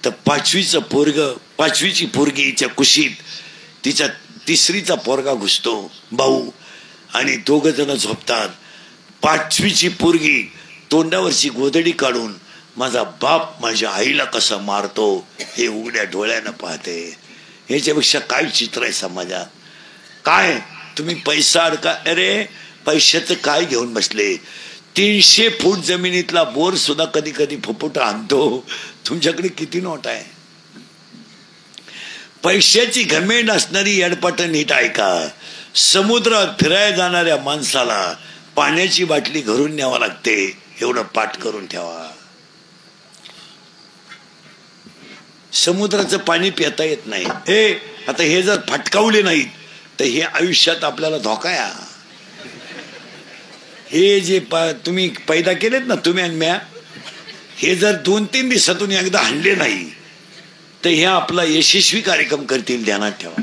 तर 5वीची पोरगी हिच्या कुशीत तिच्या 3रीचा पोरगा घुसतो भाऊ आणि 2 जण झोपतात. 5वीची पोरगी तोंडावरची गोधडी काढून माझा बाप माझ्या आईला कसा मारतो हे उघड्या डोळ्यानं पाहते. ह्याच्यापेक्षा काय चित्र आहे समाजात. काय तुम्ही पैसा अडका, अरे पैशाचं काय घेऊन बसले. 300 फूट जमिनीतला बोर सुद्धा कधी कधी फुफुटा आणतो. तुमच्याकडे किती नोट आहे. पैशाची घमेंड असणारी येडपाट नीट ऐका. समुद्रात फिरायला जाणाऱ्या माणसाला पाण्याची बाटली घरून न्यावा लागते, एवढं पाठ करून ठेवा. समुद्राचं पाणी पिता येत नाही. आता हे जर फटकावले नाहीत तर हे आयुष्यात आपल्याला धोका आहे. हे जे तुम्ही पैदा केलेत ना तुम्ही आणि म्या, हे जर 2-3 दिवसातून एकदा हाणले नाही तर हे आपला यशस्वी कार्यक्रम करतील, ध्यानात ठेवा.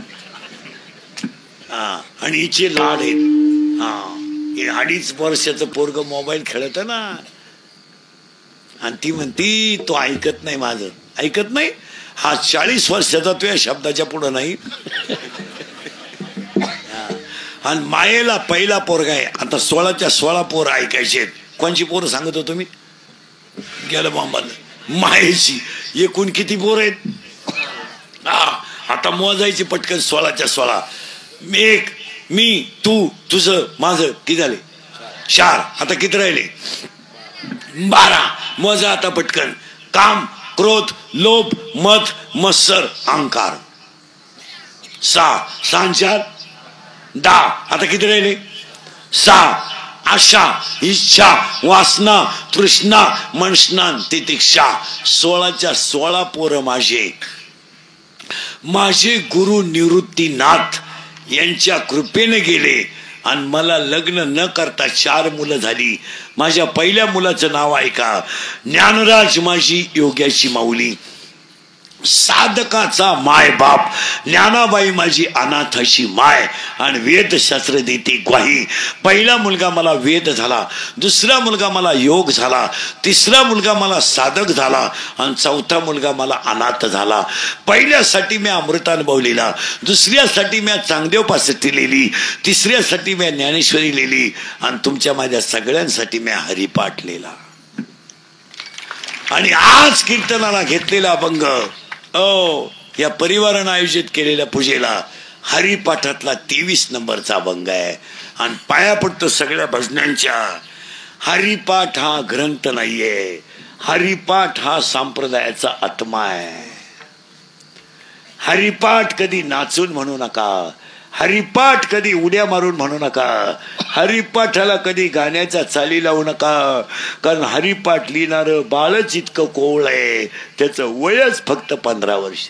आणि हिचे लाड आहेत. हे 2.5 वर्षाचं पोरग मोबाईल खेळत ना आणि ती म्हणती तो ऐकत नाही, माझं ऐकत नाही. हा 40 वर्षाचा तो या शब्दाच्या पुढं नाही. आणि मायेला पहिला पोरगा आहे. आता 16च्या 16 पोरं ऐकायचे. कोणची पोरं सांगत होतो मी? गेलं बांबाला. मायेची एकूण किती पोरं आहेत? आता मोजायची पटकन. 16च्या 16. मी तू तुझं माझं किती झाले? 4. आता किती राहिले? 12. मोजा आता पटकन. काम, क्रोध, लोभ, मद, मत्सर, अहंकार. 6. 6 4 10. आता किती राहिले? 6. आशा, इच्छा, वासना, तृष्णा, मनष्णा, तितिक्षा. 16च्या 16 पोरं माझे गुरु निवृत्तीनाथ यांच्या कृपेने गेले आणि मला लग्न न करता 4 मुलं झाली. माझ्या पहिल्या मुलाचं नाव ऐका, ज्ञानराज माझी योग्याची माऊली, साधकाचा माय बाप, ज्ञानाबाई माझी अनाथाची माय आणि वेदशास्त्र देते ग्वाही. पहिला मुलगा मला वेद झाला, दुसरा मुलगा मला योग झाला, तिसरा मुलगा मला साधक झाला आणि चौथा मुलगा मला अनाथ झाला. पहिल्यासाठी मी अमृत अनुभवलेला, दुसऱ्यासाठी मी चांगदेव पासष्टी लिहिली, तिसऱ्यासाठी मी ज्ञानेश्वरी लिहिली आणि तुमच्या माझ्या सगळ्यांसाठी मी हरिपाठ लिहिला. आणि आज कीर्तनाला घेतलेला अभंग या परिवारानं आयोजित केलेल्या पूजेला हरिपाठातला 23 नंबरचा अभंग आहे. आणि पाया पडतो सगळ्या भजनांच्या. हरिपाठ हा ग्रंथ नाहीये, हरिपाठ हा संप्रदायाचा आत्मा आहे. हरिपाठ कधी नाचून म्हणू नका, हरिपाठ कधी उड्या मारून म्हणू नका, हरिपाठाला कधी गाण्याचा चाली लावू नका. कारण हरिपाठ लिहिणार बाळच इतकं कोवळ आहे, त्याचं वयच फक्त 15 वर्ष.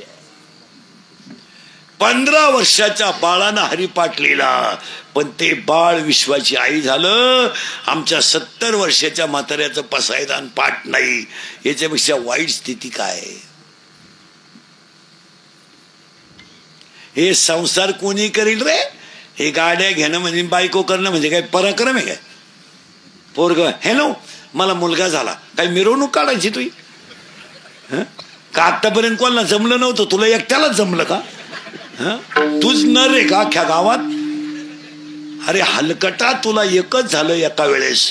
15 वर्षाच्या बाळानं हरिपाठ लिहिला, पण ते बाळ विश्वाची आई झालं. आमच्या 70 वर्षाच्या म्हाताऱ्याचं पसायदान पाठ नाही. याच्यापेक्षा वाईट स्थिती काय? हे संसार कोणी करील रे? हे गाड्या घेणं म्हणजे बायको करणं म्हणजे काय पराक्रम आहे काय? पोरग हॅलो मला मुलगा झाला, काय मिरवणूक काढायची तुझी? का आतापर्यंत कोणाला जमलं नव्हतं, तुला एकट्यालाच जमलं का? तूच नर रे का अख्ख्या गावात? अरे हलकटा, तुला एकच झालं एका वेळेस.